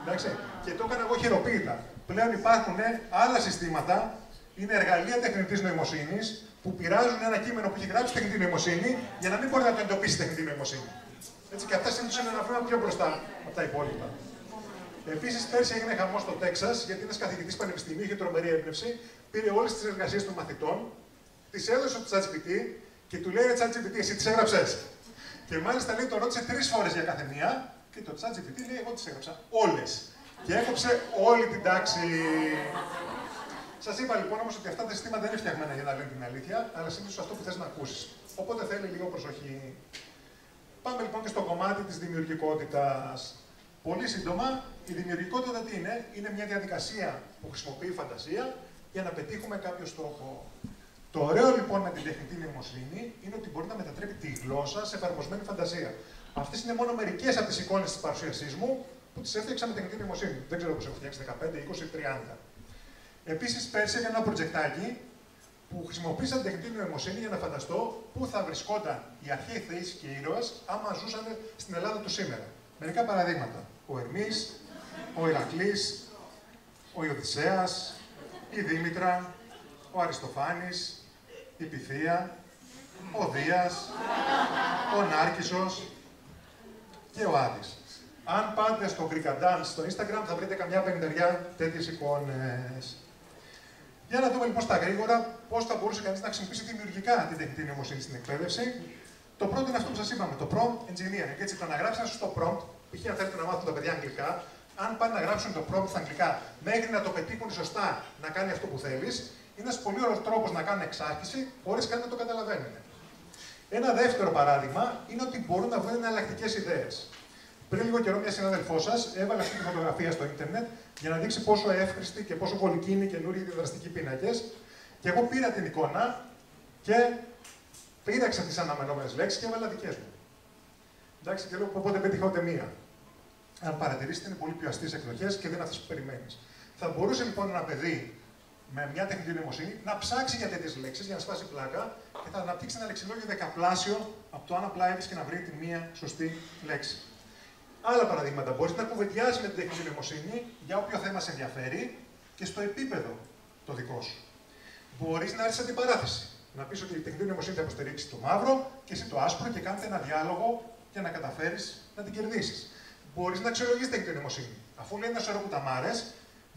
S1: Εντάξει. Και το έκανα εγώ χειροποίητα. Πλέον υπάρχουν άλλα συστήματα, είναι εργαλεία τεχνητής νοημοσύνης που πειράζουν ένα κείμενο που έχει γράψει τεχνητή νοημοσύνη για να μην μπορεί να το εντοπίσει τεχνητή νοημοσύνη. Έτσι, και αυτά συνήθως είναι ένα βήμα πιο μπροστά από τα υπόλοιπα. Επίσης, πέρσι έγινε χαμός στο Τέξας, γιατί ένας καθηγητής πανεπιστημίου είχε τρομερή έμπνευση, πήρε όλες τις εργασίες των μαθητών, τις έδωσε στο ChatGPT και του λέει ChatGPT, εσύ τις έγραψες. Και μάλιστα λέει, το ρώτησε 3 φορές για κάθε μία και το ChatGPT λέει, εγώ τις έγραψα όλες. Και έκοψε όλη την τάξη. Σας είπα λοιπόν όμως ότι αυτά τα συστήματα δεν είναι φτιαγμένα για να λένε την αλήθεια, αλλά συνήθως αυτό που θες να ακούσεις. Οπότε θέλει λίγο προσοχή. Πάμε λοιπόν και στο κομμάτι της δημιουργικότητας. Πολύ σύντομα, η δημιουργικότητα τι είναι? Είναι μια διαδικασία που χρησιμοποιεί φαντασία για να πετύχουμε κάποιο στόχο. Το ωραίο λοιπόν με την τεχνητή νοημοσύνη είναι ότι μπορεί να μετατρέπει τη γλώσσα σε εφαρμοσμένη φαντασία. Αυτές είναι μόνο μερικές από τις εικόνες της παρουσίασής μου που τις έφτιαξα με τεχνητή νοημοσύνη. Δεν ξέρω πώς έχω φτιάξει 15, 20, 30. Επίσης, πέρσι έκανα ένα προτζεκτάκι που χρησιμοποίησα την τεχνητή νοημοσύνη για να φανταστώ πού θα βρισκόταν οι αρχαίοι θεοί και οι ήρωες άμα ζούσαν στην Ελλάδα του σήμερα. Μερικά παραδείγματα. Ο Ερμής, ο Ηρακλής, ο Οδυσσέας, η Δήμητρα, ο Αριστοφάνης, η Πυθία, ο Δίας, ο Νάρκισσος και ο Άδης. Αν πάτε στο Greek Dance στο Instagram θα βρείτε καμιά 50 τέτοιες εικόνες. Για να δούμε λοιπόν στα γρήγορα πώς θα μπορούσε κανείς να χρησιμοποιήσει δημιουργικά την τεχνητή νοημοσύνη στην εκπαίδευση. Το πρώτο είναι αυτό που σας είπαμε, το prompt engineering. Έτσι, το να γράψει ένα σωστό prompt, π.χ. αν θέλετε να μάθουν τα παιδιά αγγλικά, αν πάνε να γράψουν το prompt στα αγγλικά μέχρι να το πετύχουν σωστά να κάνει αυτό που θέλεις, είναι ένας πολύ ωραίος τρόπος να κάνουν εξάρχηση χωρίς καν να το καταλαβαίνουν. Ένα δεύτερο παράδειγμα είναι ότι μπορούν να βρουν εναλλακτικές ιδέες. Πριν λίγο καιρό, μια συνάδελφό σας έβαλε αυτή τη φωτογραφία στο ίντερνετ για να δείξει πόσο εύχρηστη και πόσο βολική είναι οι καινούργιοι διαδραστικοί πίνακες. Και εγώ πήρα την εικόνα και πήραξα τις αναμενόμενες λέξεις και έβαλα δικές μου. Εντάξει, και λέω οπότε πέτυχα ούτε μία. Αν παρατηρήσετε, είναι πολύ πιο αστείες εκδοχές και δεν είναι αυτές που περιμένεις. Θα μπορούσε λοιπόν ένα παιδί με μια τεχνητή νοημοσύνη να ψάξει για τέτοιες λέξεις για να σπάσει πλάκα και θα αναπτύξει ένα λεξιλόγιο δεκαπλάσιο από το αν απλά έβρισκε να βρει τη μία σωστή λέξη. Άλλα παραδείγματα. Μπορείς να κουβεντιάσεις με την τεχνητή νοημοσύνη για όποιο θέμα σε ενδιαφέρει και στο επίπεδο το δικό σου. Μπορείς να έρθεις αντιπαράθεση. Να πεις ότι η τεχνητή νοημοσύνη θα υποστηρίξει το μαύρο και εσύ το άσπρο και κάνετε ένα διάλογο για να καταφέρεις να την κερδίσεις. Μπορείς να αξιολογήσεις την τεχνητή νοημοσύνη. Αφού λέει ένα σωρό κουταμάρες,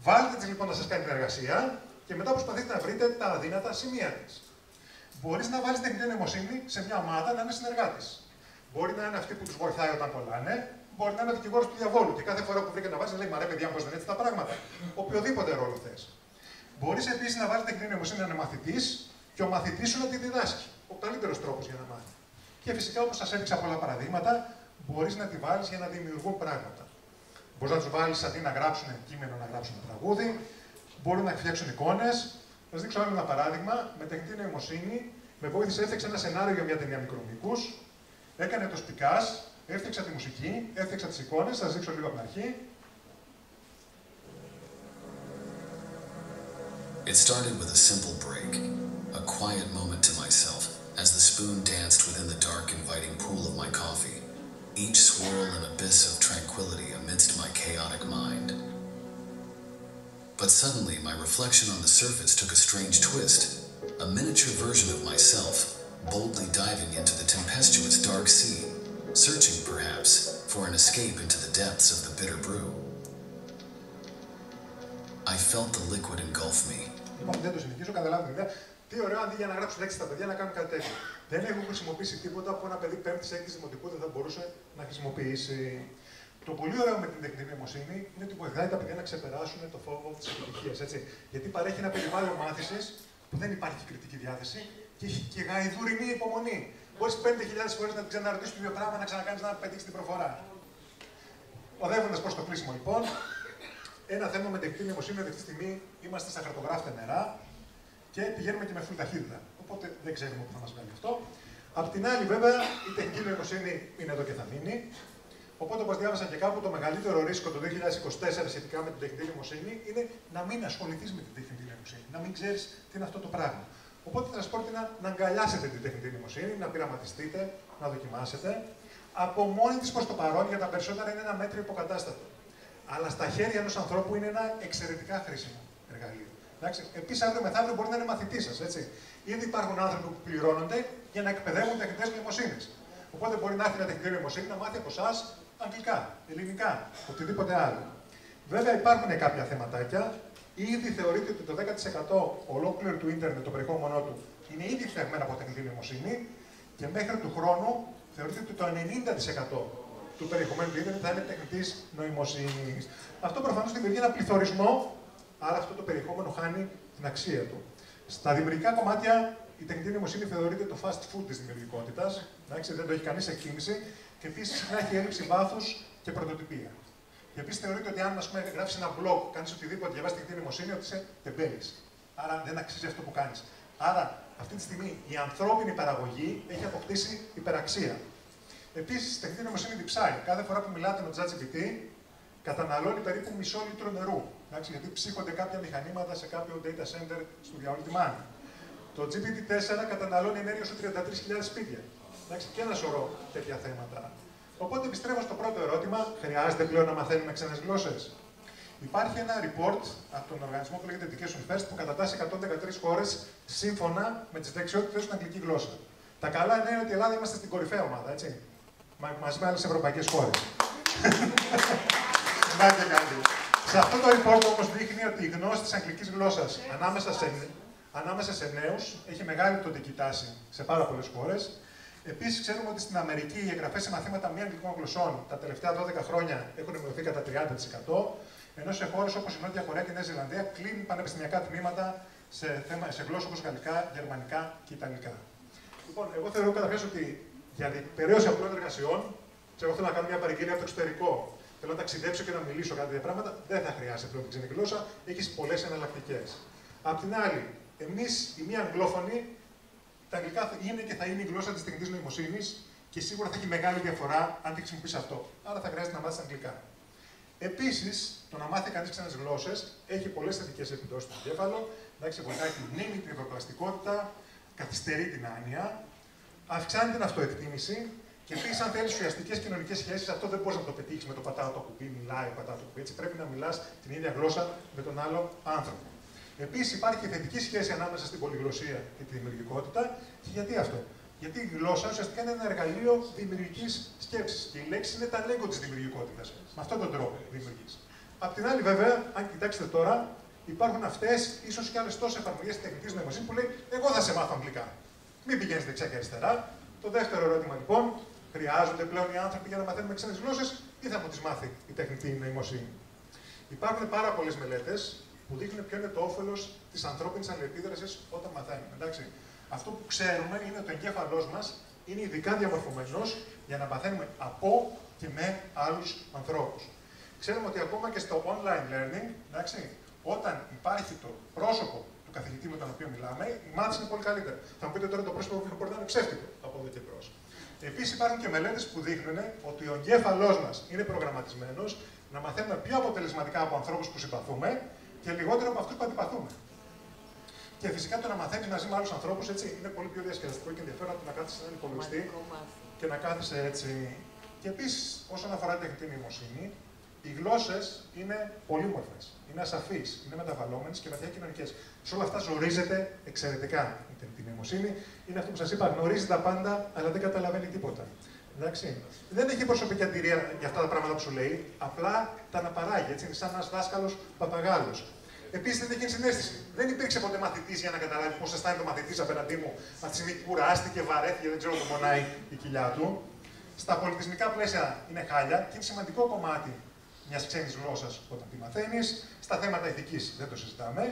S1: βάλτε τις λοιπόν να σας κάνει την εργασία και μετά προσπαθείτε να βρείτε τα αδύνατα σημεία της. Μπορείς να βάλεις την τεχνητή νοημοσύνη σε μια ομάδα να είναι συνεργάτης. Μπορεί να είναι αυτή που τους βοηθάει όταν κολλάνε, μπορεί να είναι ο δικηγόρος του διαβόλου και κάθε φορά που βρήκε να βάζει, λέει: Μα ρε παιδιά, πώς δεν έτσι τα πράγματα. Οποιοδήποτε ρόλο θες. Μπορείς επίσης να βάλεις τεχνητή νοημοσύνη να είναι μαθητής και ο μαθητής σου να τη διδάσκει. Ο καλύτερος τρόπος για να μάθει. Και φυσικά, όπως σας έδειξα πολλά παραδείγματα, μπορείς να τη βάλεις για να δημιουργούν πράγματα. Μπορείς να τους βάλεις αντί να γράψουν κείμενο, να γράψουν τραγούδι. Μπορούν να φτιάξουν εικόνες. Θα σας δείξω άλλο ένα παράδειγμα. Με τεχνητή νοημοσύνη με βοήθησε, έφτιαξα ένα σενάριο για μια ταινία μικρομικούς. Έκανε το σπικάζ, έφτιαξα τη μουσική, έφτιαξα τις εικόνες. Θα σας δείξω λίγο από την αρχή.
S2: It started with a simple break, a quiet moment to myself as the spoon danced within the dark, inviting pool of my coffee, each swirl an abyss of tranquility amidst my chaotic mind. But suddenly, my reflection on the surface took a strange twist, a miniature version of myself, boldly diving into the tempestuous dark sea, searching, perhaps, for an escape into the depths of the bitter brew. I felt the liquid engulf me.
S1: Λοιπόν, δεν το συνεχίζω, καταλάβετε. Τι ωραίο αντί για να γράψουν λέξεις στα παιδιά να κάνουν κάτι τέτοιο. Δεν έχουν χρησιμοποιήσει τίποτα που ένα παιδί 5η-6η δημοτικού δεν θα μπορούσε να χρησιμοποιήσει. Το πολύ ωραίο με την τεχνητή νοημοσύνη είναι ότι βοηθάει τα παιδιά να ξεπεράσουν το φόβο τη επιτυχία. Γιατί παρέχει ένα περιβάλλον μάθησης που δεν υπάρχει κριτική διάθεση και έχει και γαϊδουρινή υπομονή. Μπορείς 5.000 φορές να την ξαναρωτήσεις το ίδιο πράγμα, να ξανακάνεις να πετύχεις την προφορά. Οδεύοντας προς το κλείσιμο λοιπόν, ένα θέμα με τεχνητή νοημοσύνη είναι ότι αυτή τη στιγμή είμαστε στα χαρτογράφητα νερά και πηγαίνουμε και με full ταχύτητα. Οπότε δεν ξέρουμε πού θα μας βγάλει αυτό. Απ' την άλλη, βέβαια, η τεχνητή νοημοσύνη είναι εδώ και θα μείνει. Οπότε, όπως διάβασα και κάπου, το μεγαλύτερο ρίσκο το 2024 σχετικά με την τεχνητή νοημοσύνη είναι να μην ασχοληθείς με την τεχνητή νοημοσύνη, να μην ξέρεις τι είναι αυτό το πράγμα. Οπότε, θα σας πω να αγκαλιάσετε την τεχνητή νοημοσύνη, να πειραματιστείτε, να δοκιμάσετε. Από μόνη της προς το παρόν, για τα περισσότερα είναι ένα μέτριο υποκατάστατο. Αλλά στα χέρια ενός ανθρώπου είναι ένα εξαιρετικά χρήσιμο εργαλείο. Επίσης, αύριο μεθαύριο μπορεί να είναι μαθητής σας. Ήδη υπάρχουν άνθρωποι που πληρώνονται για να εκπαιδεύουν τεχνητές νοημοσύνες. Οπότε μπορεί να έρθει μια τεχνητή νοημοσύνη να μάθει από εσάς αγγλικά, ελληνικά, οτιδήποτε άλλο. Βέβαια, υπάρχουν κάποια θεματάκια. Ήδη θεωρείται ότι το 10% ολόκληρο του ίντερνετ, το περιεχόμενό του, είναι ήδη φτιαγμένο από τεχνητή νοημοσύνη και μέχρι του χρόνου θεωρείται ότι το 90% του περιεχομένου του ίντερνετ θα είναι τεχνητής νοημοσύνης. Αυτό προφανώς δημιουργεί ένα πληθωρισμό, άρα αυτό το περιεχόμενο χάνει την αξία του. Στα δημιουργικά κομμάτια, η τεχνητή νοημοσύνη θεωρείται το fast food της δημιουργικότητας. Δεν το έχει κανείς εκτίμηση και επίσης συχνά έχει έλλειψη βάθους και πρωτοτυπία. Και επίσης θεωρείται ότι αν γράψεις ένα blog, κάνεις οτιδήποτε, διαβάσεις τεχνητή νοημοσύνη, ότι είσαι τεμπέλης. Άρα δεν αξίζει αυτό που κάνεις. Άρα αυτή τη στιγμή η ανθρώπινη παραγωγή έχει αποκτήσει υπεραξία. Επίσης, η τεχνητή νοημοσύνη διψάει. Κάθε φορά που μιλάτε με το ChatGPT, καταναλώνει περίπου μισό λίτρο νερού. Γιατί ψύχονται κάποια μηχανήματα σε κάποιο data center στο διαόλυτη μάνη. Το GPT-4 καταναλώνει ενέργεια στο 33.000 σπίτια. Και ένα σωρό τέτοια θέματα. Οπότε επιστρέφω στο πρώτο ερώτημα: χρειάζεται πλέον να μαθαίνουμε ξένες γλώσσες? Υπάρχει ένα report από τον οργανισμό που λέγεται Education First που κατατάσσει 113 χώρες σύμφωνα με τις δεξιότητες στην αγγλική γλώσσα. Τα καλά είναι ότι η Ελλάδα είμαστε στην κορυφαία ομάδα, έτσι. Μαζί με άλλες ευρωπαϊκές χώρες. Να και κάτι. Σε αυτό το report όμως δείχνει ότι η γνώση της αγγλικής γλώσσας ανάμεσα σε νέους έχει μεγάλη πτωτική τάση σε πάρα πολλές χώρες. Επίσης, ξέρουμε ότι στην Αμερική οι εγγραφές σε μαθήματα μη αγγλικών γλωσσών τα τελευταία 12 χρόνια έχουν μειωθεί κατά 30%, ενώ σε χώρες όπως η Νότια Κορέα και η Νέα Ζηλανδία κλείνουν πανεπιστημιακά τμήματα σε γλώσσες όπως γαλλικά, γερμανικά και ιταλικά. Λοιπόν, εγώ θεωρώ καταρχάς ότι για διεκπαιρέωση απλών εργασιών, εγώ θέλω να κάνω μια παραγγελία από το εξωτερικό, θέλω να ταξιδέψω και να μιλήσω κάτι τέτοια πράγματα, δεν θα χρειάζεται πλέον την ξένη γλώσσα, έχει πολλές εναλλακτικές. Απ' την άλλη, εμείς οι μη αγγλόφωνοι, τα αγγλικά είναι και θα είναι η γλώσσα της τεχνητής νοημοσύνης και σίγουρα θα έχει μεγάλη διαφορά αν τη χρησιμοποιήσει αυτό. Άρα θα χρειάζεται να μάθεις αγγλικά. Επίσης, το να μάθει κανείς ξένες γλώσσες έχει πολλές θετικές επιπτώσεις στο εγκέφαλο. Βοηθάει τη μνήμη, την ευρωπλαστικότητα, καθυστερεί την άνοια, αυξάνει την αυτοεκτίμηση και επίσης, αν θέλεις ουσιαστικές κοινωνικές σχέσεις, αυτό δεν μπορείς να το πετύχεις με το πατάω το κουμπί, μιλάει, πατάω το κουμπί. Έτσι πρέπει να μιλάς την ίδια γλώσσα με τον άλλο άνθρωπο. Επίσης, υπάρχει θετική σχέση ανάμεσα στην πολυγλωσσία και τη δημιουργικότητα. Και γιατί αυτό? Γιατί η γλώσσα ουσιαστικά είναι ένα εργαλείο δημιουργικής σκέψης. Και η λέξη είναι ταλέγκο της δημιουργικότητας. Με αυτόν τον τρόπο δημιουργείς. Απ' την άλλη, βέβαια, αν κοιτάξετε τώρα, υπάρχουν αυτές, ίσως και άλλες τόσες εφαρμογές τεχνητής νοημοσύνης που λέει: εγώ θα σε μάθω αγγλικά. Μην πηγαίνεις δεξιά και αριστερά. Το δεύτερο ερώτημα λοιπόν: χρειάζονται πλέον οι άνθρωποι για να μαθαίνουμε ξένες γλώσσες ή θα μου τις μάθει η τεχνητή νοημοσύνη? Υπάρχουν πάρα πολλές μελέτες που δείχνουν ποιο είναι το όφελος της ανθρώπινης αλληλεπίδρασης όταν μαθαίνουμε. Εντάξει. Αυτό που ξέρουμε είναι ότι ο εγκέφαλός μας είναι ειδικά διαμορφωμένος για να μαθαίνουμε από και με άλλους ανθρώπους. Ξέρουμε ότι ακόμα και στο online learning, εντάξει, όταν υπάρχει το πρόσωπο του καθηγητή με τον οποίο μιλάμε, η μάθηση είναι πολύ καλύτερη. Θα μου πείτε τώρα το πρόσωπο μπορεί να είναι ψεύτικο από εδώ και μπρος. Επίσης, υπάρχουν και μελέτες που δείχνουν ότι ο εγκέφαλός μας είναι προγραμματισμένος να μαθαίνουμε πιο αποτελεσματικά από ανθρώπους που συμπαθούμε και λιγότερο από αυτούς που αντιπαθούμε. Και φυσικά το να μαθαίνεις μαζί με άλλους ανθρώπους είναι πολύ πιο διασκεδαστικό και ενδιαφέρον από το να κάθεσαι σε έναν υπολογιστή και να κάθεσαι έτσι. Και επίσης, όσον αφορά την τεχνητή νοημοσύνη, οι γλώσσες είναι πολύμορφες, είναι ασαφείς, είναι μεταβαλλόμενες και βαθιά κοινωνικές. Σε όλα αυτά ζορίζεται εξαιρετικά η τεχνητή νοημοσύνη. Είναι αυτό που σας είπα, γνωρίζει τα πάντα, αλλά δεν καταλαβαίνει τίποτα. Εντάξει. Δεν έχει προσωπική αντιρρία για αυτά τα πράγματα που σου λέει, απλά τα αναπαράγει. Έτσι. Είναι σαν ένας δάσκαλος παπαγάλος. Επίσης δεν έχει συνέστηση. Δεν υπήρξε ποτέ μαθητής για να καταλάβει πώς αισθάνεται ο μαθητής απέναντί μου, από τη στιγμή που κουράστηκε, βαρέθηκε, δεν ξέρω, τον πονάει η κοιλιά του. Στα πολιτισμικά πλαίσια είναι χάλια και είναι σημαντικό κομμάτι μιας ξένης γλώσσας όταν τη μαθαίνεις. Στα θέματα ηθικής δεν το συζητάμε.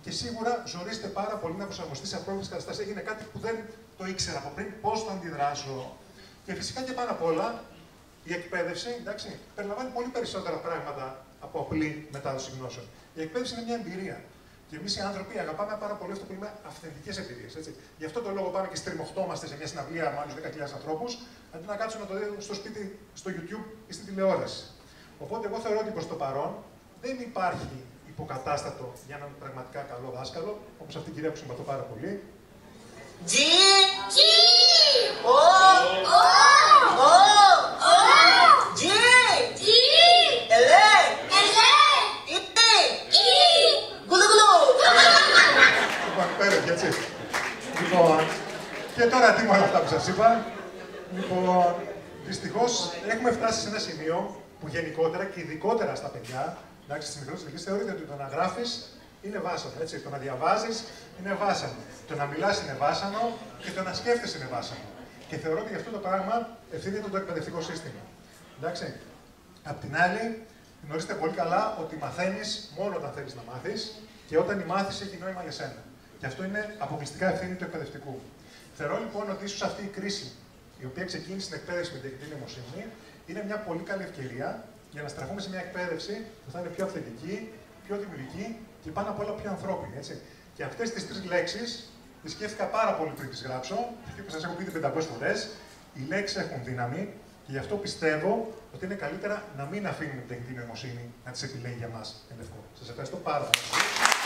S1: Και σίγουρα ζορίζεται πάρα πολύ να προσαρμοστεί σε απρόβλεπτες καταστάσεις. Έγινε κάτι που δεν το ήξερα από πριν, πώς θα αντιδράσω. Και φυσικά και πάνω απ' όλα, η εκπαίδευση, εντάξει, περιλαμβάνει πολύ περισσότερα πράγματα από απλή μετάδοση γνώσεων. Η εκπαίδευση είναι μια εμπειρία. Και εμείς οι άνθρωποι αγαπάμε πάρα πολύ αυτό που λέμε αυθεντικές εμπειρίες. Γι' αυτό το λόγο πάμε και στριμωχτόμαστε σε μια συναυλία με άλλους 10.000 ανθρώπους, αντί να κάτσουμε να το δούμε στο σπίτι, στο YouTube ή στην τηλεόραση. Οπότε, εγώ θεωρώ ότι προς το παρόν δεν υπάρχει υποκατάστατο για έναν πραγματικά καλό δάσκαλο, όπως αυτή η κυρία που συμπαθώ πάρα πολύ. Λοιπόν, υπέροχη, έτσι. Λοιπόν, και τώρα τι με όλα αυτά που σας είπα. Λοιπόν, δυστυχώς έχουμε φτάσει σε ένα σημείο που γενικότερα και ειδικότερα στα παιδιά, εντάξει, στις μικρότερες ηλικίες, θεωρείται ότι το να γράφεις είναι βάσανο, έτσι. Το να διαβάζεις είναι βάσανο. Το να μιλάς είναι βάσανο και το να σκέφτεσαι είναι βάσανο. Και θεωρώ ότι γι' αυτό το πράγμα ευθύνεται το εκπαιδευτικό σύστημα. Εντάξει. Απ' την άλλη, γνωρίζετε πολύ καλά ότι μαθαίνεις μόνο όταν θέλεις να μάθεις και όταν η μάθηση έχει νόημα για σένα. Και αυτό είναι αποκλειστικά ευθύνη του εκπαιδευτικού. Θεωρώ λοιπόν ότι ίσως αυτή η κρίση, η οποία ξεκίνησε στην εκπαίδευση με την τεχνητή νοημοσύνη, είναι μια πολύ καλή ευκαιρία για να στραφούμε σε μια εκπαίδευση που θα είναι πιο αυθεντική, πιο δημιουργική και πάνω απ' όλα πιο ανθρώπινη. Έτσι. Και αυτές τις τρεις λέξεις τις σκέφτηκα πάρα πολύ πριν τις γράψω, γιατί όπως σας έχω πει 500 φορές, οι λέξεις έχουν δύναμη και γι' αυτό πιστεύω ότι είναι καλύτερα να μην αφήνουμε την τεχνητή νοημοσύνη να τις επιλέγει για μας εν λευκό. Σας ευχαριστώ πάρα πολύ.